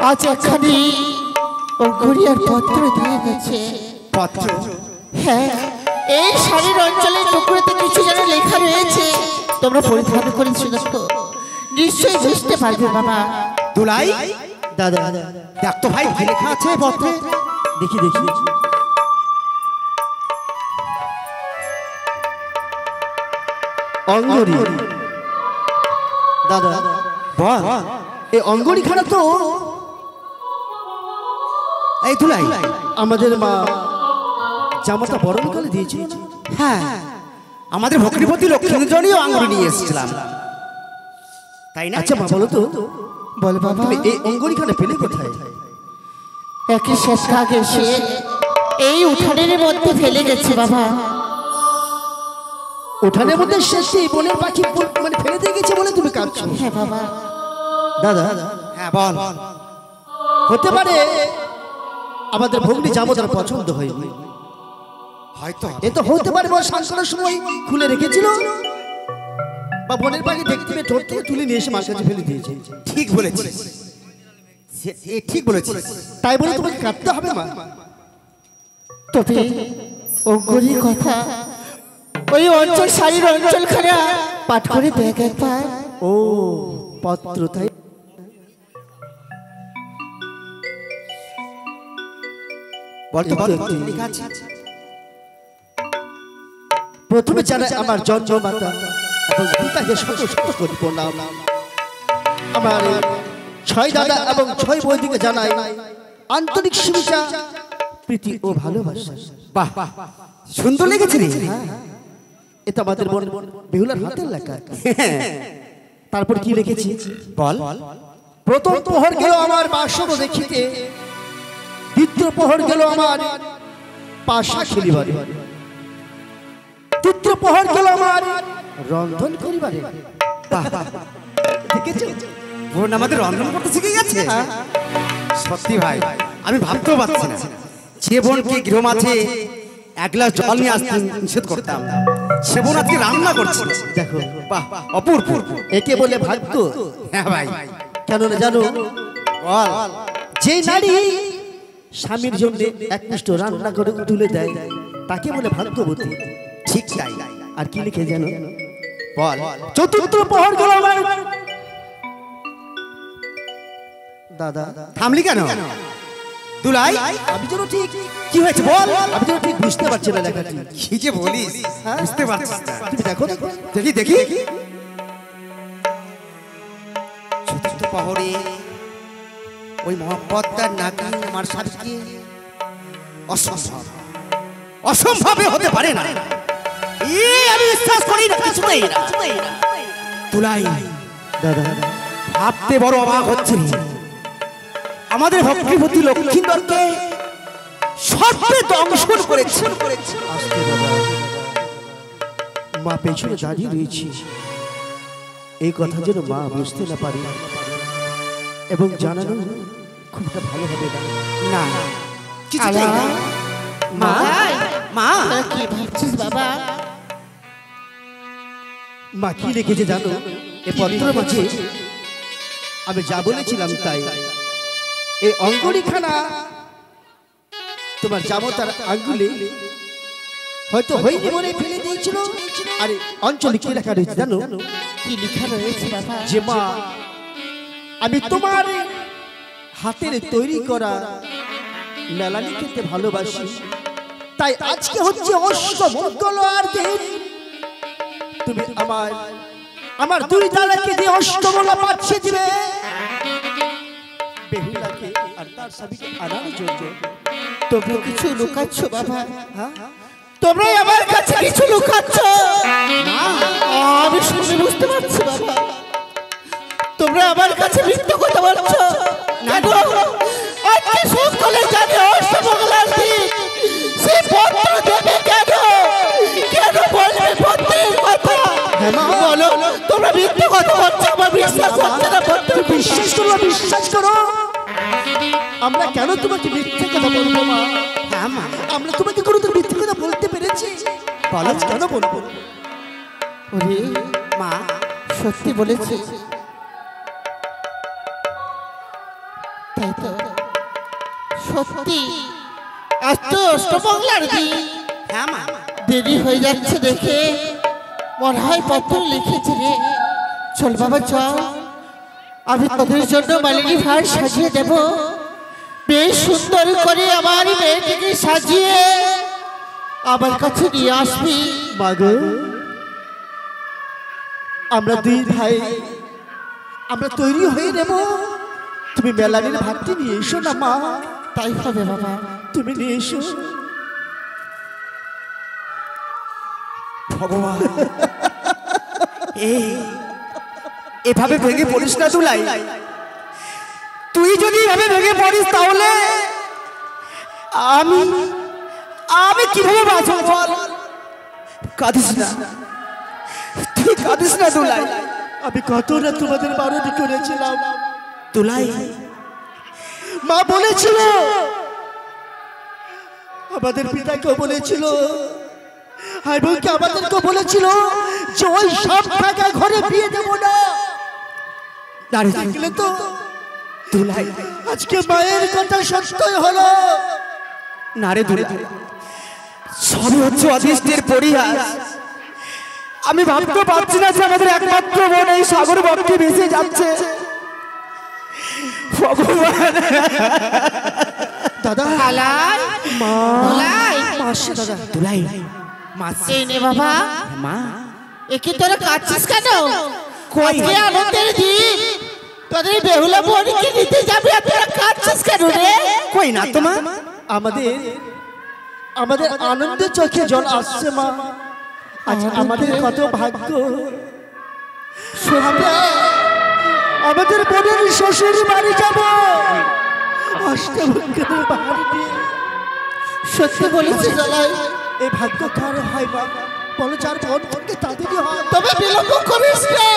আজ একখানি ও ঘড়িয়ার পত্র দিয়ে গেছে। পত্র? হ্যাঁ, এই শাড়ির অঞ্চলের টুকরোতে কিছু যেন লেখা রয়েছে, তোমরা পরিধান করেছো দেখো, নিশ্চয়ই বুঝতে পারবে বাবা। তুলাই দাদা দেখ তো ভাই কি লেখা আছে পত্রে। দেখি দেখি। অঙ্গরি। দাদা বল। এই অঙ্গরি খানা তো এই দুলাই, আমাদের মা জামাটা বরণকালে দিয়েছিল না? হ্যাঁ আমাদের ভগ্নিপতি লক্ষ্মীজনীও আঙ্গুর নিয়ে এসেছিলাম, তাই না? আচ্ছা মা বলো তো, বল বাবা। তুমি এই অঙ্গরিখানে পেলে কোথায়? একই শেষভাগে সে এই উঠানের মধ্যে ফেলে গেছে বাবা। উঠানের মধ্যে শেষে বনের পাখি মানে ফেলে দিয়ে গেছে বলে তুমি কাঁদছো? হ্যাঁ বাবা। দাদা হ্যাঁ বল। হতে পারে আমাদের ভগ্নি জামতার পছন্দ হয়নি, হয়তো এ তো হতে পারে বল স্নান করার সময় খুলে রেখেছিল, বা বনের পাখি দেখতে পেয়ে ঠোঁট থেকে তুলে নিয়ে এসে মার কাছে ফেলে দিয়েছে। ঠিক বলেছিস, ঠিক বলেছিস। তাই বলে তোমাকে কাঁদতে হবে মা? তবে অঙ্গরির কথা ওই অঞ্চল শাড়ির অঞ্চলখানা পাঠ করে দেখ একবার। ও পত্র, তাই বলতো বল তো একটু। প্রথমে জানাই আমার জন্মমাতা এবং পিতাকে শত শত কোটি প্রণাম। আমার ছয় দাদা এবং ছয় বৌদিকে জানাই আন্তরিক শুভেচ্ছা, প্রীতি ও ভালোবাসা। বাহ সুন্দর লেগেছে রে। এটা আমাদের বোন বেহুলার হাতের লেখা। তারপর কি লিখেছি বল। প্রথম প্রহর গেল আমার বাসর দেখিতে, দ্বিতীয় প্রহর গেল আমার পাশা খেলিবারে, তৃতীয় প্রহর গেল আমার রন্ধন করিবারে। দেখেছো বোন আমাদের রন্ধন করতে শিখে গেছে। সত্যি ভাই আমি ভাবতেও পারছি না, যে বোনকে গৃহ মাঝে এক গ্লাস জল নিয়ে আসতে নিষেধ করতাম, সে বোন আজকে রান্না করছে। দেখো বাহ অপূর্ব। একে বলে ভাগ্য। হ্যাঁ ভাই। কেন না জানো, বল। যে নারী স্বামীর জন্য একনিষ্ঠ রান্না করে তুলে দেয় তাকে বলে ভাগ্যবতী। ঠিক তাই। আর কি লিখে জানো বল। চতুর্থ প্রহর গেল আমার দাদা। থামলি কেন দুলাই? আমি যেন ঠিক কি হয়েছে বল। আমি যেন ঠিক বুঝতে পারছি না লেখাটি। কি যে বলিস বুঝতে পারছিস না। তুমি দেখো দেখো দেখি দেখি। চতুর্থ প্রহরে ওই মহাপদ্মার নাকি আমার স্বামীকে অসম্ভব, অসম্ভবে হতে পারে না। আমি বিশ্বাস করি না কিছুতেই না। তুলাই দাদা, ভাবতে বড় অবাক হচ্ছে রে। আমাদের ভগ্নিপতি লক্ষ্মীন্দরকে সর্বে দংশন করেছে। আস্তে দাদা, মা পেছনে দাঁড়িয়ে রয়েছি, এই কথা যেন মা বুঝতে না পারে এবং জানানো খুব একটা ভালো হবে না। না কিছুতেই না। মা মা কি ভাবছিস বাবা? মা কি রেখেছে জানো এ পত্র মাঝে? আমি যা বলেছিলাম তাই। এই অঙ্গরিখানা তোমার জামতার আঙ্গুলে হয়তো হয়নি বলে ফেলে দিয়েছিল। আর অঞ্চলে কি লেখা রয়েছে জানো? কি লেখা রয়েছে বাবা? যে মা আমি তোমার হাতের তৈরি করা মেলানি খেতে ভালোবাসি, তাই আজকে হচ্ছে অষ্টমঙ্গলার দিন। তুমি আমার দুই দাদাকে দিয়ে অষ্টমঙ্গলা পাঠিয়ে দিবে বেহুলাকে আর তার স্বামীকে আনার জন্য। তোমরা কিছু লুকাচ্ছ বাবা? তোমরা আমার কাছে কিছু লুকাচ্ছ? আমি শুনে বুঝতে পারছি বাবা, তোমরা আমার কাছে মিথ্যে কথা বলছো। কেন? আজকে সকালে জানি অষ্টমঙ্গলার দিন, সে পত্র দেবে কেন? কেন বলবে পত্রের কথা? বলো, তোমরা মিথ্যে কথা বলছো, আমার বিশ্বাস হচ্ছে না। পত্র বিশ্বাস করো, বিশ্বাস করো। আমরা কেন তোমাকে মিথ্যে কথা বলবো মা? হ্যাঁ মা, আমরা তোমাকে কোনোদিন মিথ্যে কথা বলতে পেরেছি? আজ কেন বলবো? ওরে মা সত্যি বলেছি, তাই তো সত্যি। আজ তো অষ্টমঙ্গলার দিন, হ্যাঁ মা। দেরি হয়ে যাচ্ছে দেখে মনে হয় পত্র লিখেছি রে। চল বাবা চল, আমি তোদের জন্য মালিনী ভার সাজিয়ে দেব। বেশ সুন্দর করে আমার মেয়েটিকে সাজিয়ে আমার কাছে নিয়ে আসবি। মাগো, আমরা দুই ভাই আমরা তৈরি হয়ে নেব। তুমি মেলানির ভাতটি নিয়ে এসো না মা। তাই হবে বাবা, তুমি নিয়ে এসো। ভগবান, এভাবে ভেঙে পড়িস না দুলাই। তুই যদি এভাবে ভেঙে পড়িস তাহলে আমি আমি কিভাবে বাঁচব বল? কাঁদিস না, তুই কাঁদিস না দুলাই। আমি কত না তোমাদের বারণ করেছিলাম দুলাই। মা বলেছিল, আমাদের পিতাকেও বলেছিল, এবং কি আমাদেরকে বলেছিল যে ওই সব টাকা ঘরে বিয়ে দেব না। দেখলে তো দুলাই, আজকে মায়ের কথা সত্যই হলো। না রে দুলাই, সবই হচ্ছে অদৃষ্টের পরিহাস। আমি ভাবতে পারছি না যে আমাদের একমাত্র বোন এই সাগর বক্ষে ভেসে যাচ্ছে। ভগবান, দাদা আলাই মা আলাই মাসি দাদা দুলাই এই নে বাবা, মা, একে তোরা কাঁদছিস কেন? কই? আজকে আনন্দের দিন, তোদের বেহুলা বোনকে নিতে যাবে আর তোরা কাঁদছিস কেন রে? কই না তো মা। আমাদের আমাদের আনন্দের চোখে জল আসছে মা। আজ আমাদের কত ভাগ্য। আমরা আমাদের বোনের শ্বশুর বাড়ি যাব। অষ্টমঙ্গলের বাড়ি দিয়ে। সত্যি বলেছি জালাই, এই ভাগ্য কার হয় মা? বলো, যার বোন বোনকে তাদেরই হয়। তবে বিলম্ব করিস না,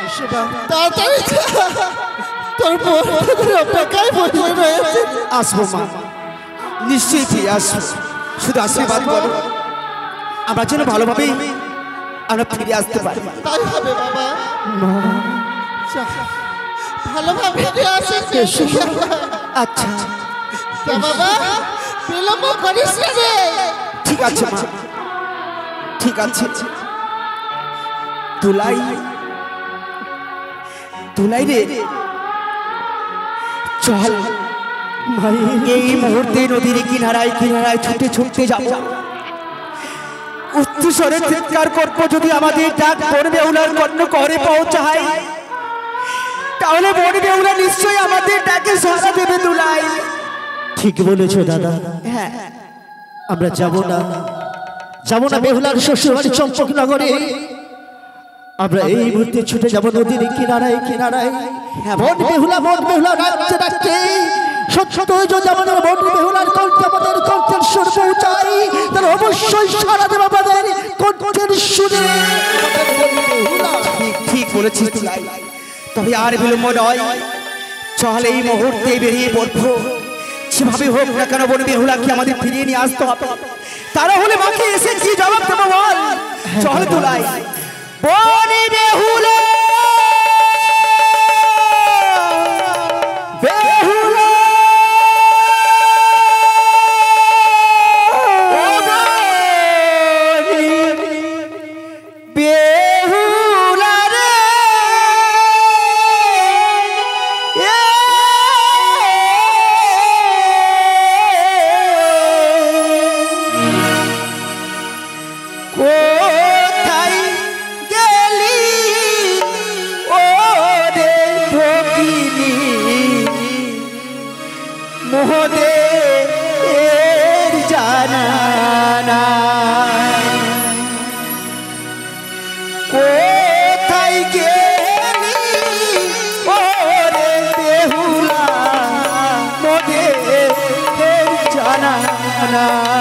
এসো মা, তাড়াতাড়ি যা। তোর বোন তোদের অপেক্ষায় বসে রয়েছে। আসবো মা, নিশ্চয়ই ফিরে আসবো। শুধু আশীর্বাদ করো আমরা যেন ভালোভাবেই আমরা ফিরে আসতে পারি। তাই হবে বাবা, ভালোভাবে ফিরে আসিস। আচ্ছা, যা বাবা, বিলম্ব করিস না রে। ঠিক আছে মা, ঠিক আছে। দুলাই, দুলাই রে, চল এই মুহূর্তে নদীর কিনারায় কিনারায় ছুটে ছুটতে যাব। উচ্চস্বরে চিৎকার করবো, যদি আমাদের ডাক বন বেহুলার কর্ণ করে পৌঁছায় তাহলে বন বেহুলা নিশ্চয়ই আমাদের ডাকে সাড়া দেবে। দুলাই, ঠিক বলেছো দাদা। হ্যাঁ, আমরা যাব না বেহুলার শ্বশুরবাড়ি চম্পকনগরে। আমরা এই মুহূর্তে ছুটে যাব নদীর কিনারায় কিনারায়। বন বেহুলা রাজ্যে ডাকতে সত্য যদি আমাদের বন বেহুলার কণ্ঠে আমাদের কণ্ঠের সুর পৌঁছাই, তাহলে অবশ্যই সারা দেব আমাদের কণ্ঠের সুরে। ঠিক ঠিক বলেছিস দুলাই। তবে আর বিলম্ব নয়, চল এই মুহূর্তে বেরিয়ে পড়বো। যেভাবে হোক না কেন বন বেহুলাকে আমাদের ফিরিয়ে নিয়ে আসতে হবে। তারা হলে মাকে এসে কি জবাব দেবো বল? চল দুলাই। বন বেহুলা, বেহুলা, বেহুলা রে, কোথায় গেলি ও রে ভগিনী, মোদের জানা নাই। কোথায় গেলি ও রে বেহুলা, মোদের জানা নাই।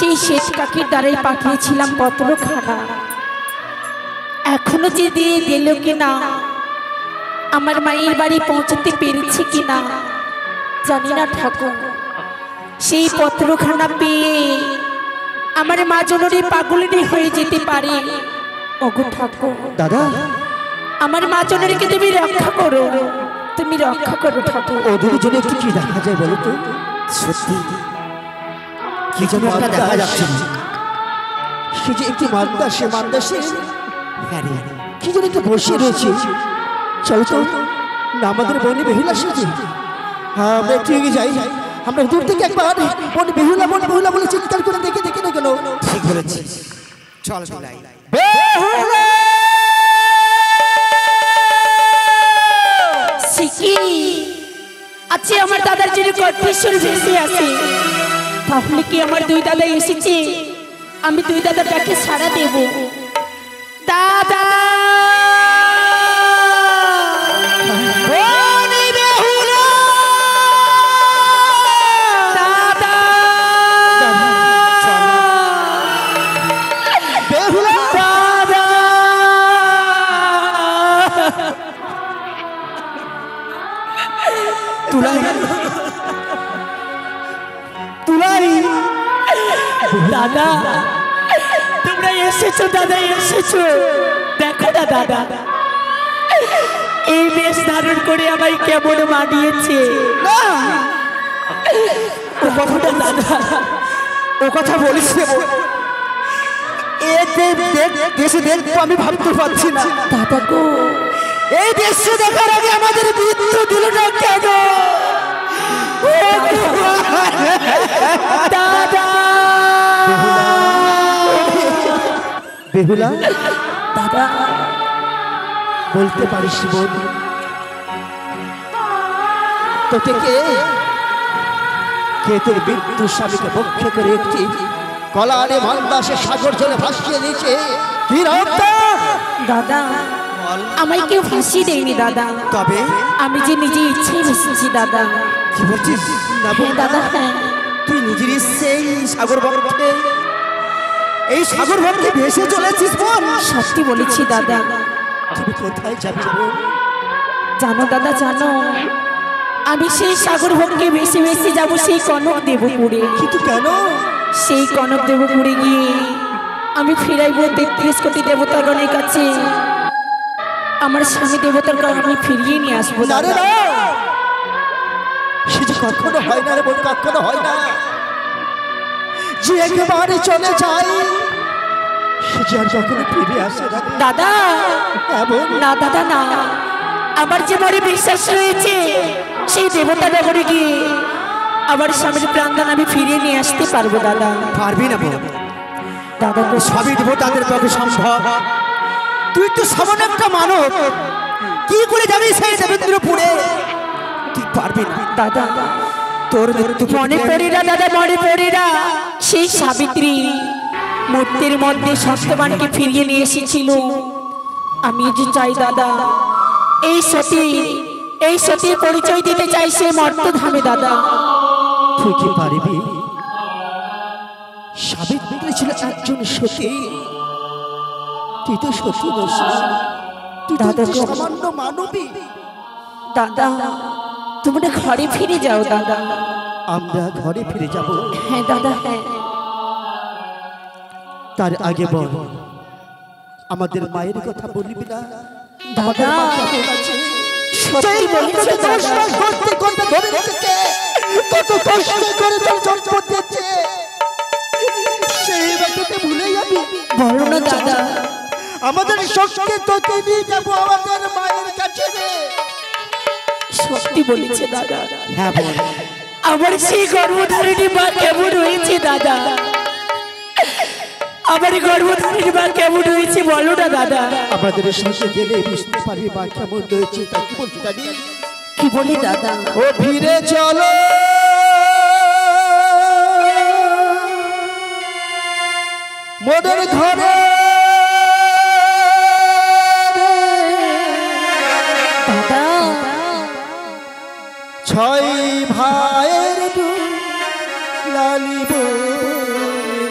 সেই শেষ কাকির দ্বারাই পাঠিয়েছিলাম পত্রখানা, এখনো যে দিয়ে দিল কিনা, আমার মায়ের বাড়ি পৌঁছাতে পেরেছি কিনা জানি না ঠাকুর। সেই পত্রখানা পেয়ে আমার মা জননী পাগলিনী হয়ে যেতে পারে। ওগো ঠাকুর, দাদা আমার মা জননীকে তুমি রক্ষা করো, তুমি রক্ষা করো ঠাকুর। ওদের জন্য একটু কি দেখা যায় বলো তো? সত্যি কি যেন একটা দেখা যাচ্ছে। সে যে একটি মাদ্রাসে হ্যাঁ রে, কি যেন একটু বসে রয়েছে। চলো তো না, আমাদের বনে বেহুলা সেজে হ্যাঁ আমরা একটু এগিয়ে যাই। আমরা দূর থেকে একবার বনে বেহুলা বলে চিৎকার করে দেখে না গেল। ঠিক বলেছিস, চল বিলাই। সিকি আজকে আমার দাদার জন্য কণ্ঠস্বর ভেসে আছে, তাহলে কি আমার দুই দাদা এসেছে? আমি দুই দাদাটাকে সাড়া দেব। দাদা দাদা তোমরা এসেছো, দাদা এসেছো। দেখো না দাদা, এই বেশ ধারণ করে আমায় কেমন মানিয়েছে। ও কথাটা দাদা, ও কথা বলিস রে। দেশে দেখবো আমি ভাবতে পারছি না দাদা গো, এই দেশে দেখার আগে আমাদের মৃত্যু দিল না কেন? দাদা বেহুলা দাদা বলতে পারিস বোন, তোকে কে তোর মৃত্যু স্বামীকে পক্ষে করে একটি কলারে মান্দাসে সাগর জলে ভাসিয়ে দিয়েছে? কি দাদা আমায় কেউ ফাঁসি দেয়নি দাদা, তবে আমি যে নিজে ইচ্ছে ভেসেছি দাদা। কি বলছিস? হ্যাঁ দাদা, হ্যাঁ তুই নিজের ইচ্ছেই সাগর বক্ষে, এই সাগর বক্ষে ভেসে চলেছিস বোন? সত্যি বলেছি দাদা। তুমি কোথায় যাবি বোন? জানো দাদা জানো, আমি সেই সাগর ভঙ্গে ভেসে ভেসে যাবো সেই কনক দেবপুরে। কিন্তু কেন? সেই কনক দেবপুরে গিয়ে আমি ফিরাইবো ৩৩ কোটি দেবতাগণের কাছে, আমার স্বামী দেবতার আমি ফিরিয়ে নিয়ে আসবো না রে দাদা। না, সে যে কখনো হয় না রে বোন, কখনো হয় না। যে একেবারে চলে যায় সে যে আর কখনো ফিরে আসে না রে। দাদা হ্যাঁ বোন, না দাদা না, আমার যে বড় বিশ্বাস রয়েছে সেই দেবতা নগরে গিয়ে আমার স্বামীর প্রাণদান আমি ফিরিয়ে নিয়ে আসতে পারবো দাদা। পারবি না বোন, দাদা গো, সবই দেবতাদের পক্ষে সম্ভব। তুই তো সামান্য একটা মানব, কি করে যাবি সেই দেবেন্দ্রপুরে? তুই পারবি না দাদা তোর মৃত্যু মনে পড়ে না দাদা, মনে পড়ে না সেই সাবিত্রী মূর্তির মধ্যে সত্যবানকে ফিরিয়ে নিয়ে এসেছিল। আমি যে চাই দাদা, এই সতীর পরিচয় দিতে চাই সে মর্তধামে দাদা। তুই কি পারবি? সাবিত্রী ছিল একজন সতী, তুই তো সতী নস, তুই তো দাদা গো, সামান্য মানবী। দাদা তোমরা ঘরে ফিরে যাও দাদা। আমরা ঘরে ফিরে যাব। হ্যাঁ দাদা, হ্যাঁ। তার আগে বল, আমাদের মায়ের কথা বলবি না? দাদা সত্যি বলেছে দাদা, করতে করতে ধরে রেখেছে, কত কষ্ট করে তোর জন্ম দিয়েছে, সেই বাক্যকে ভুলে যাবি? বলো না দাদা। আমাদের শখকে তোকে নিয়ে যাবো আমাদের মায়ের কাছে রে। সত্যি বলেছে দাদা। হ্যাঁ বোন, আমার সেই গর্ভধারিণী মা কেমন হয়েছে দাদা? আমার গর্ভধারিণী মা কেমন হয়েছে বলো না দাদা। আমাদের সাথে গেলে বুঝতে পারবি মা কেমন রয়েছে। তাই কি বলতে জানি? কি বলি দাদা? ও ফিরে চলো মোদের ঘরে, দাদা ছয় ভাইয়ের লালিব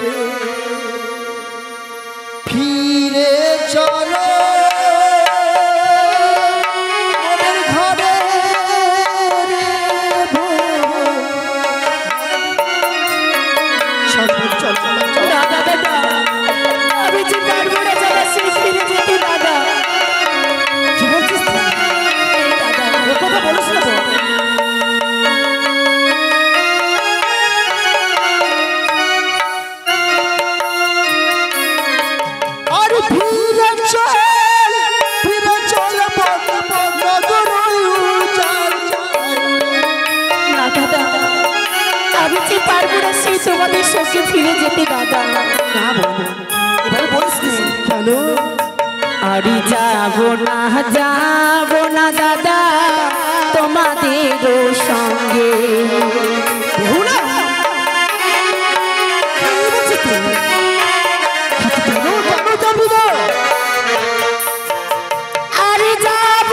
রে। তোমাদের সঙ্গে ফিরে যেতে দাদা। না বোন, এবারে বলিস নি কেন? আরে যাব না দাদা তোমাদের সঙ্গে। বেহুলা কি বলছিস তুই? কেন যাবি না? আরে যাব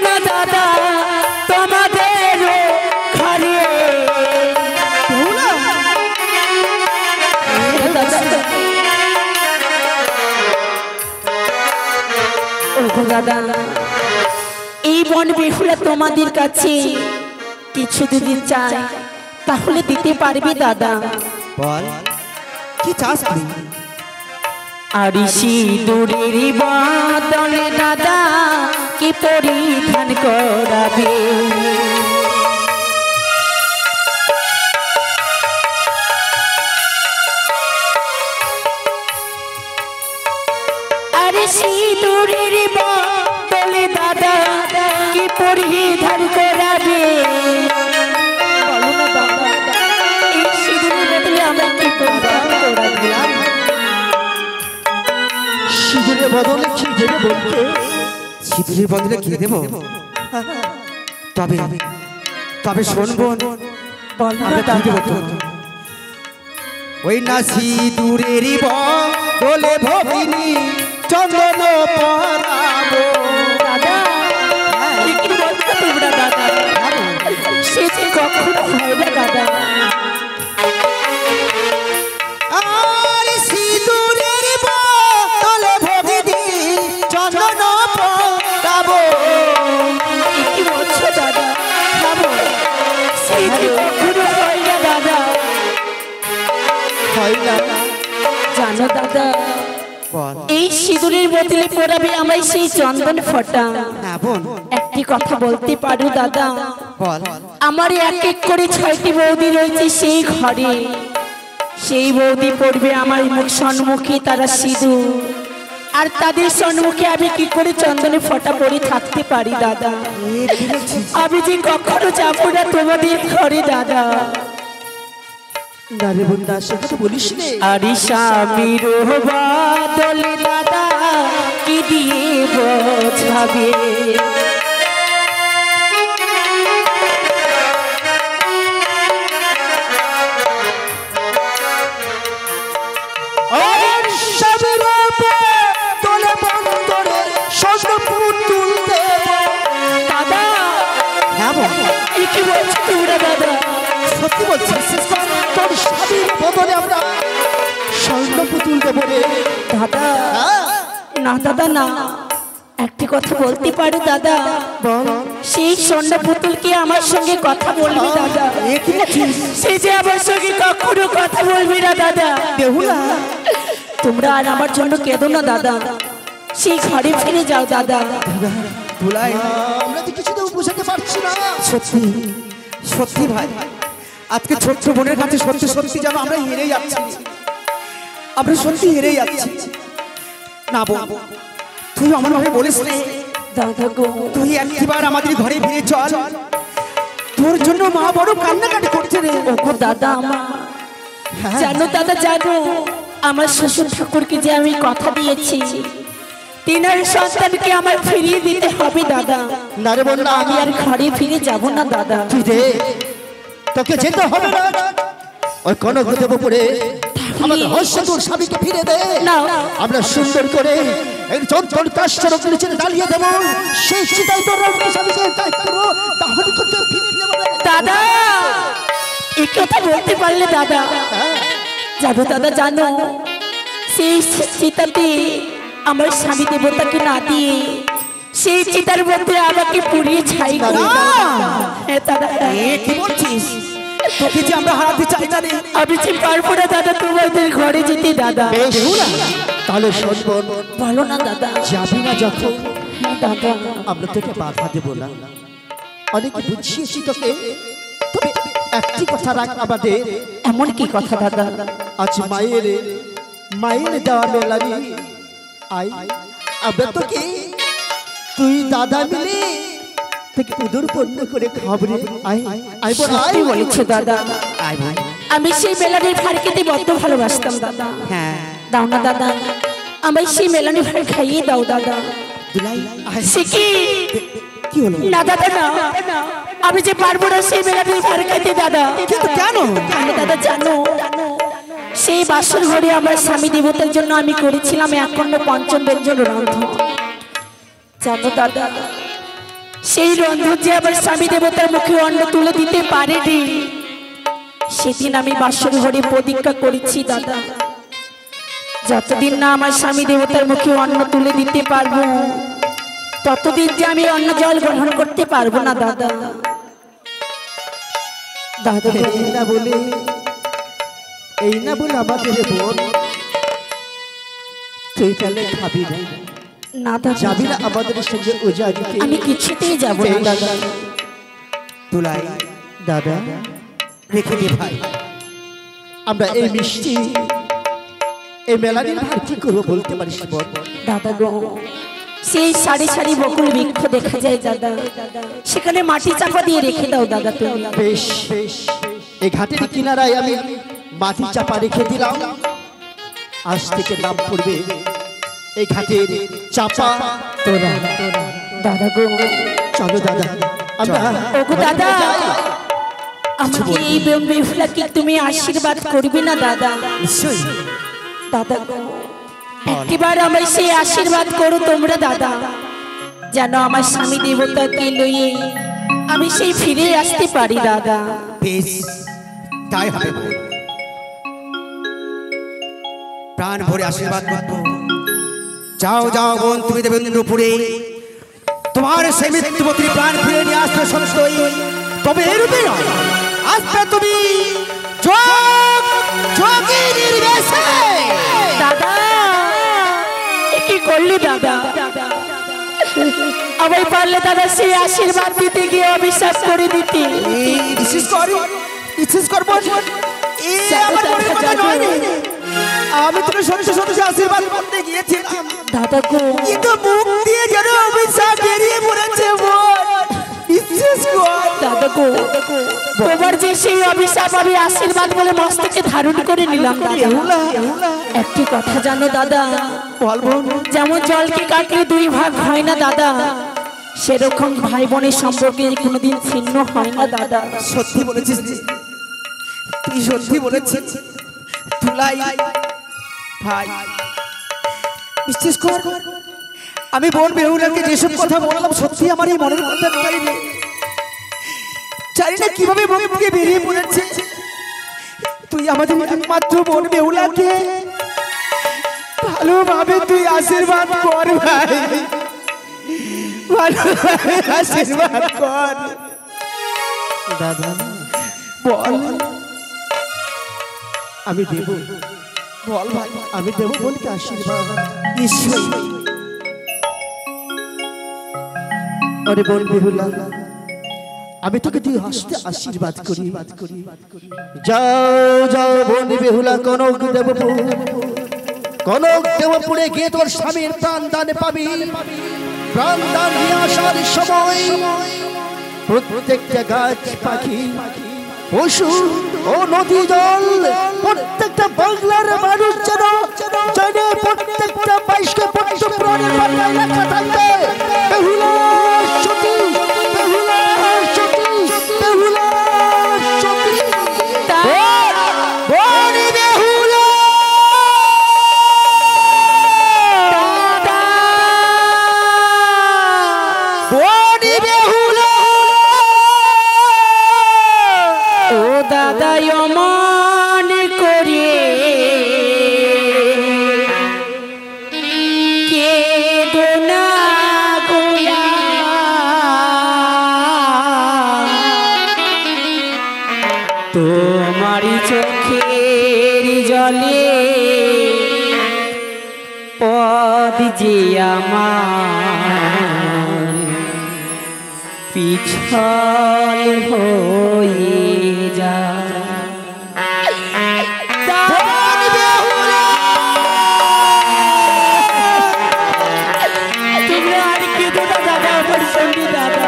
না দাদা তোমাদের ঘরে। বেহুলা ওগো দাদা, এই বন বেহুলা তোমাদের কাছে কিছু যদি চাই তাহলে দিতে পারবে দাদা? বল কি চাস তুই? আরে সিঁদুরের বদলে দাদা কি পরিধান করাবে? আরে সিঁদুরের বদলে দাদা কি পরিধান করাবে? বলো না দাদা, এই সিঁদুরের বদলে আমরা কি পরিধান করাবে? সিঁদুরের বদলে কি দেবে বলতে? সিঁদুরের বদলে কি দেব? তবে তবে শোন বোন, বলো না আমরা কি দেব দাদা। তোর? ওই না সিঁদুরের বদলে ভগিনী চন্দন পরাবো। দাদা, কি বলছো তোমরা দাদা? সে যে কখনো হয় না দাদা। আর সিঁদুরের বদলে ভগিনী চন্দন পরাবো। কি বলছো দাদা? সে যে কখনো হয় না দাদা। হয় না। জানো দাদা, বল এই সিঁদুরের বদলে পরাবে আমায় সেই চন্দন ফোঁটা। হ্যাঁ বোন, একটি কথা বলতে পারো দাদা? বল আমার এক এক করে 6টি বৌদি রয়েছে সেই ঘরে। সেই বৌদি পড়বে আমার মুখ সম্মুখে তারা সিঁদুর, আর তাদের সম্মুখে আমি কি করে চন্দনে ফোঁটা পরে থাকতে পারি দাদা? আমি যে কখনো যাবো না তোমাদের ঘরে দাদা। না রে বন্ধা, সেটা তো বলিস নে। আরে স্বামীর বদলে দাদা কি দিয়ে বোঝাবে? আর স্বামীর বদলে বন্দরে স্বর্ণ পুতুল দেব। দাদা, হ্যাঁ বোন, এ কি বলছো তোমরা দাদা? সত্যি বলছিস? তোর স্বামীর বদলে আমরা স্বর্ণ পুতুল দেবো রে। দাদা, না দাদা না, একটি কথা বলতে পারো দাদা? সেই স্বর্ণ পুতুলকে আমার সঙ্গে কথা বলবি দাদা? সে যে আমার সঙ্গে কখনো কথা বলবি না দাদা। বেহুলা তোমরা আর আমার জন্য কেঁদো না দাদা, সেই ঘরে ফিরে যাও দাদা। ভুলাই আমরা তো কিছু তো বুঝাতে পারছি না। সত্যি সত্যি ভাই, আজকে ছোট্ট বোনের কাছে সত্যি সত্যি যেন আমরা হেরে যাচ্ছি। আমরা সত্যি হেরে যাচ্ছি। না বোন, তুই আমার ভাবে বলিস রে। দাদা গো, তুই একবার আমাদের ঘরে ফিরে চল। তোর জন্য মা বড় কান্নাকাটি করছে রে। ওগো দাদা আমার, জানো দাদা জানো, আমার শ্বশুর ঠাকুরকে যে আমি কথা দিয়েছি তিনার সন্তানকে আমার ফিরিয়ে দিতে হবে দাদা। না রে বন্ধা, আমি আর ঘরে ফিরে যাব না দাদা। তুই দে, তোকে যেতে হবে না। ওই কনক দেব পরে আমাদের হস্য তোর স্বামীকে ফিরে দে। নাও। আমরা সুন্দর করে এই চঞ্চল কাষ্ঠের উপরে ছেড়ে জ্বালিয়ে দেবো। সেই চিতাই তোর স্বামীকে দায়িত্ব দেবো, তাহলে করতে ফিরে দিয়ে যাবে। দাদা, এই কথা বলতে পারলে দাদা, জানো দাদা জানো, সেই চিতাতে আমার স্বামী দেবতাকে না দিয়ে সেই চিতার মধ্যে আমাকে পুড়িয়ে ছাই করে দাও দাদা। হ্যাঁ দাদা, এ কি বলছিস? তোকে যে আমরা হারাতে চাই না রে। আমি যে পারবো না দাদা তোমাদের ঘরে যেতে দাদা। বেহুলা, তাহলে শোন, বলো না দাদা। যাবি না যখন হ্যাঁ দাদা, আমরা তোকে বাধা দেব না। অনেক বুঝিয়েছি তোকে, তবে একটি কথা রাখ আমাদের। এমন কি কথা দাদা? আজ মায়ের দেওয়া মেলাবি আই, আমরা তোকে তুই দাদা মিলে থেকে উদর পূর্ণ করে খাবরে আয় আয় বোন আয় সত্যি বলেছো দাদা, আয় ভাই। আমি সেই মেলানির ভার খেতে বড্ড ভালোবাসতাম দাদা। হ্যাঁ দাও না দাদা, আমায় সেই মেলানির ভার খাইয়ে দাও দাদা। দুলাই সে কি? কি হলো? না দাদা না, আমি যে পারবো না সেই মেলানির ভার খাইতে দাদা। কিন্তু কেন? কেন দাদা জানো? সেই বাসর ঘরে আমার স্বামী দেবতার জন্য আমি করেছিলাম একন্ন পঞ্চম ব্যঞ্জন রন্ধন। জানো দাদা, সেই রন্ধন যে আমার স্বামী দেবতার মুখে অন্ন তুলে দিতে পারেনি, সেদিন আমি বাসর ঘরে প্রতিজ্ঞা করেছি দাদা, যতদিন না আমার স্বামী দেবতার মুখে অন্ন তুলে দিতে পারবো, ততদিন যে আমি অন্ন জল গ্রহণ করতে পারবো না দাদা। দাদা এই না বলে আমাদের বোন তুই তাহলে খাবি না, না দাদা, যাবি না আমাদের সঙ্গে উজাড়িতে? আমি কিছুতেই যাবো না দাদা। দুলাই দাদা রেখে দে ভাই। আমরা এই মিষ্টি এই মেলানির ভার কি করবো বলতে পারিস বোন? দাদা গো, সেই সারি সারি বকুল বৃক্ষ দেখা যায় দাদা, সেখানে মাটি চাপা দিয়ে রেখে দাও দাদা তুমি। বেশ বেশ, এই ঘাটের কিনারায় আমি মাটি চাপা রেখে দিলাম। আজ থেকে নাম পড়বে এই ঘাটের চাপা তোরা। দাদা গো, চলো দাদা আমরা ওগো দাদা, আমাকে এই বেহুলাকে তুমি আশীর্বাদ করবে না দাদা? নিশ্চয়ই দাদা গো, একবার আমায় সেই আশীর্বাদ করো তোমরা দাদা, যেন আমার স্বামী দেবতাকে লইয়ে আমি সেই ফিরে আসতে পারি দাদা। বেশ তাই হবে বোন। প্রাণ ভরে আশীর্বাদ করবো। যাও যাও বোন, তুমি দেবেন্দ্রপুরে তোমার সেই মৃত্যুবতী প্রাণ ফিরে নিয়ে আসতে সত্যই, তবে এরূপে নয়, আসবে তুমি যোগী নির্বেশে। দাদা এ কি করলি দাদা? আমায় পারলে দাদা সেই আশীর্বাদ দিতে গিয়ে অবিশ্বাস করে দিতি। বিশেষ করবো আমার মনের কথা নয় রে। আমি তোকে সত্যি সত্যি আশীর্বাদ করতে গিয়েছিলাম, দাদা গো, কিন্তু মুখ দিয়ে যেন অভিশাপ বেরিয়ে পড়েছে বোন। বিশেষ কর দাদা গো, তোমার যে সেই অভিশাপ আমি আশীর্বাদ বলে মস্তকে ধারণ করে নিলাম দাদা। একটি কথা জানো দাদা, যেমন জলকে কাটলে দুই ভাগ হয় না দাদা, সেরকম ভাই বোনের সম্পর্কে কোনোদিন ছিন্ন হয় না দাদা। সত্যি বলেছিস, তুই সত্যি বলেছিস তুলাই ভাই। বিশ্বাস কর, আমি বোন বেহুলাকে যেসব কথা বললাম সত্যি আমার এই মনের কথা নয় রে। জানি না কিভাবে মুখ দিয়ে বেরিয়ে পড়েছে। তুই আমাদের একমাত্র বোন বেহুলাকে ভালোভাবে তুই আশীর্বাদ কর ভাই, ভালোভাবে আশীর্বাদ কর। দাদা বল আমি দেব, বল ভাই। আমি দেব বোনকে আশীর্বাদ। নিশ্চয়ই আরে বোন বেহুলা, আমি তোকে তুই হাসতে আশীর্বাদ করি। যাও যাও বোন বেহুলা, কনক দেবপুরে গিয়ে তোর স্বামীর প্রাণ দানে পাবি। প্রাণ দান নিয়ে আসার সময় প্রত্যেকটা গাছ পাখি পশু ও নদী জল প্রত্যেকটা বাংলার মানুষ যেন জানে প্রত্যেকটা বাইশকে পট্ট প্রাণের মাথায় রাখা থাকবে। বেহুলা সতী, বেহুলা সতী, বেহুলা সতী। বনি বেহুলা, বনি বেহুলা। ও দাদা অমন করে কে গোনা গোনা, তোমারই চোখের জলে পদ যে আমার পিছল হয়ে যায়। তোমরা আর কেঁদো না দাদা, আমার সঙ্গে দাদা।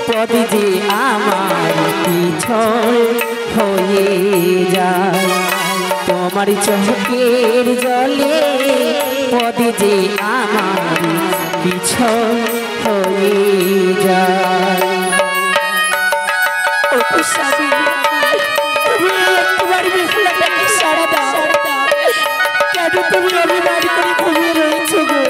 পদ যে আমার পিছন হয়ে যায় তোমার চোখের জলে পদ যে আমার পিছন হয়ে যায় তুমি একবার বিহলাটাকে সারা দাও কেন তুমি অভিমান করে ঘুমিয়ে রয়েছ গো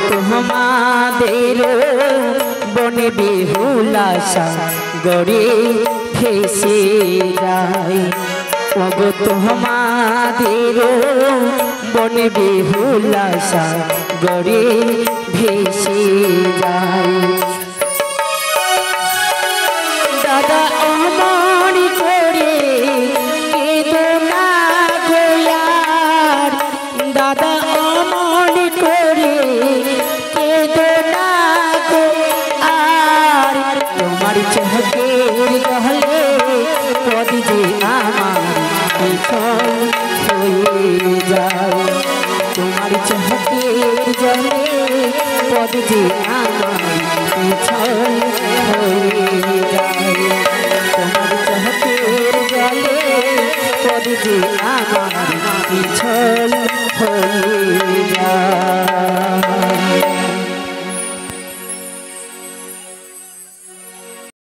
তোমাদের বনে বেহুলাশা গড়ে ভেসে যায় ওগো তোমাদের বনে বেহুলাশা গড়ে ভেসে যায় দাদা অমর করে কেঁদো না গোয়ার দাদা অমর করে কেঁদো না গো আর তোমার চোখের গহলে পদ যে আমার পিছন হয়ে যায় তোমার চোখের জলে পদ যে আমার